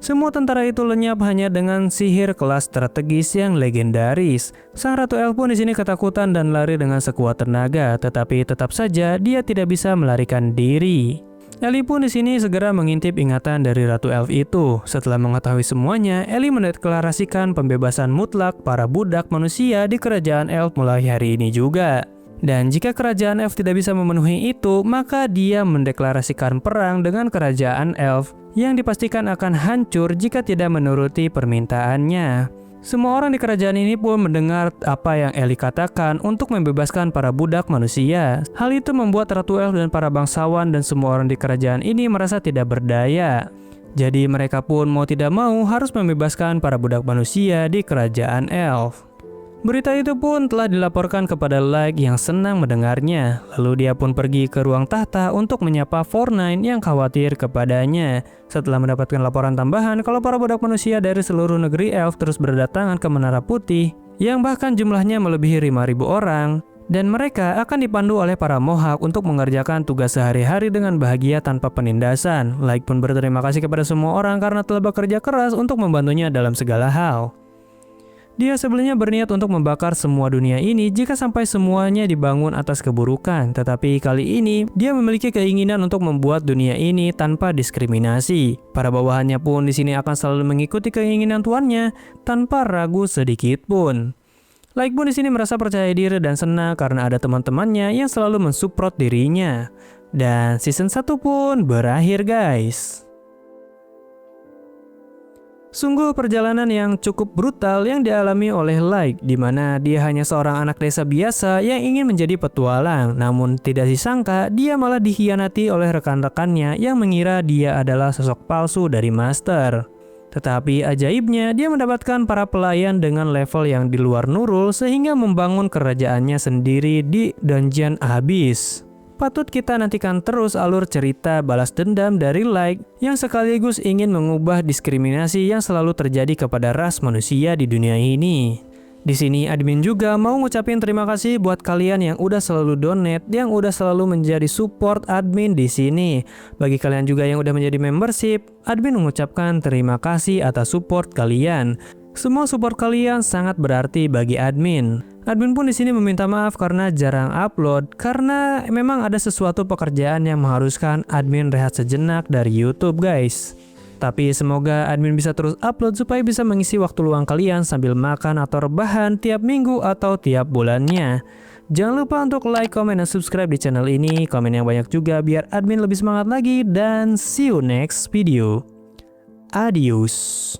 semua tentara itu lenyap hanya dengan sihir kelas strategis yang legendaris. Sang Ratu Elf pun di sini ketakutan dan lari dengan sekuat tenaga, tetapi tetap saja dia tidak bisa melarikan diri. Ellie pun di sini segera mengintip ingatan dari Ratu Elf itu. Setelah mengetahui semuanya, Ellie mendeklarasikan pembebasan mutlak para budak manusia di kerajaan Elf mulai hari ini juga. Dan jika kerajaan Elf tidak bisa memenuhi itu, maka dia mendeklarasikan perang dengan kerajaan Elf yang dipastikan akan hancur jika tidak menuruti permintaannya. Semua orang di kerajaan ini pun mendengar apa yang Ellie katakan untuk membebaskan para budak manusia. Hal itu membuat Ratu Elf dan para bangsawan dan semua orang di kerajaan ini merasa tidak berdaya. Jadi mereka pun mau tidak mau harus membebaskan para budak manusia di kerajaan Elf. Berita itu pun telah dilaporkan kepada Like yang senang mendengarnya. Lalu dia pun pergi ke ruang tahta untuk menyapa Four-Nine yang khawatir kepadanya. Setelah mendapatkan laporan tambahan kalau para budak manusia dari seluruh negeri Elf terus berdatangan ke Menara Putih, yang bahkan jumlahnya melebihi 5.000 orang, dan mereka akan dipandu oleh para Mohawk untuk mengerjakan tugas sehari-hari dengan bahagia tanpa penindasan. Like pun berterima kasih kepada semua orang karena telah bekerja keras untuk membantunya dalam segala hal. Dia sebelumnya berniat untuk membakar semua dunia ini jika sampai semuanya dibangun atas keburukan. Tetapi kali ini, dia memiliki keinginan untuk membuat dunia ini tanpa diskriminasi. Para bawahannya pun di sini akan selalu mengikuti keinginan tuannya tanpa ragu sedikit pun. Like pun di sini merasa percaya diri dan senang karena ada teman-temannya yang selalu mensupport dirinya. Dan season 1 pun berakhir guys. Sungguh perjalanan yang cukup brutal yang dialami oleh Like, di mana dia hanya seorang anak desa biasa yang ingin menjadi petualang. Namun tidak disangka dia malah dikhianati oleh rekan-rekannya yang mengira dia adalah sosok palsu dari Master. Tetapi ajaibnya dia mendapatkan para pelayan dengan level yang di luar Nurul sehingga membangun kerajaannya sendiri di Dungeon Abyss. Patut kita nantikan terus alur cerita balas dendam dari Like yang sekaligus ingin mengubah diskriminasi yang selalu terjadi kepada ras manusia di dunia ini. Di sini admin juga mau ngucapin terima kasih buat kalian yang udah selalu donate, yang udah selalu menjadi support admin di sini. Bagi kalian juga yang udah menjadi membership, admin mengucapkan terima kasih atas support kalian. Semua support kalian sangat berarti bagi admin. Admin pun di sini meminta maaf karena jarang upload karena memang ada sesuatu pekerjaan yang mengharuskan admin rehat sejenak dari YouTube guys. Tapi semoga admin bisa terus upload supaya bisa mengisi waktu luang kalian sambil makan atau rebahan tiap minggu atau tiap bulannya. Jangan lupa untuk like, comment, dan subscribe di channel ini. Komen yang banyak juga biar admin lebih semangat lagi dan see you next video. Adios.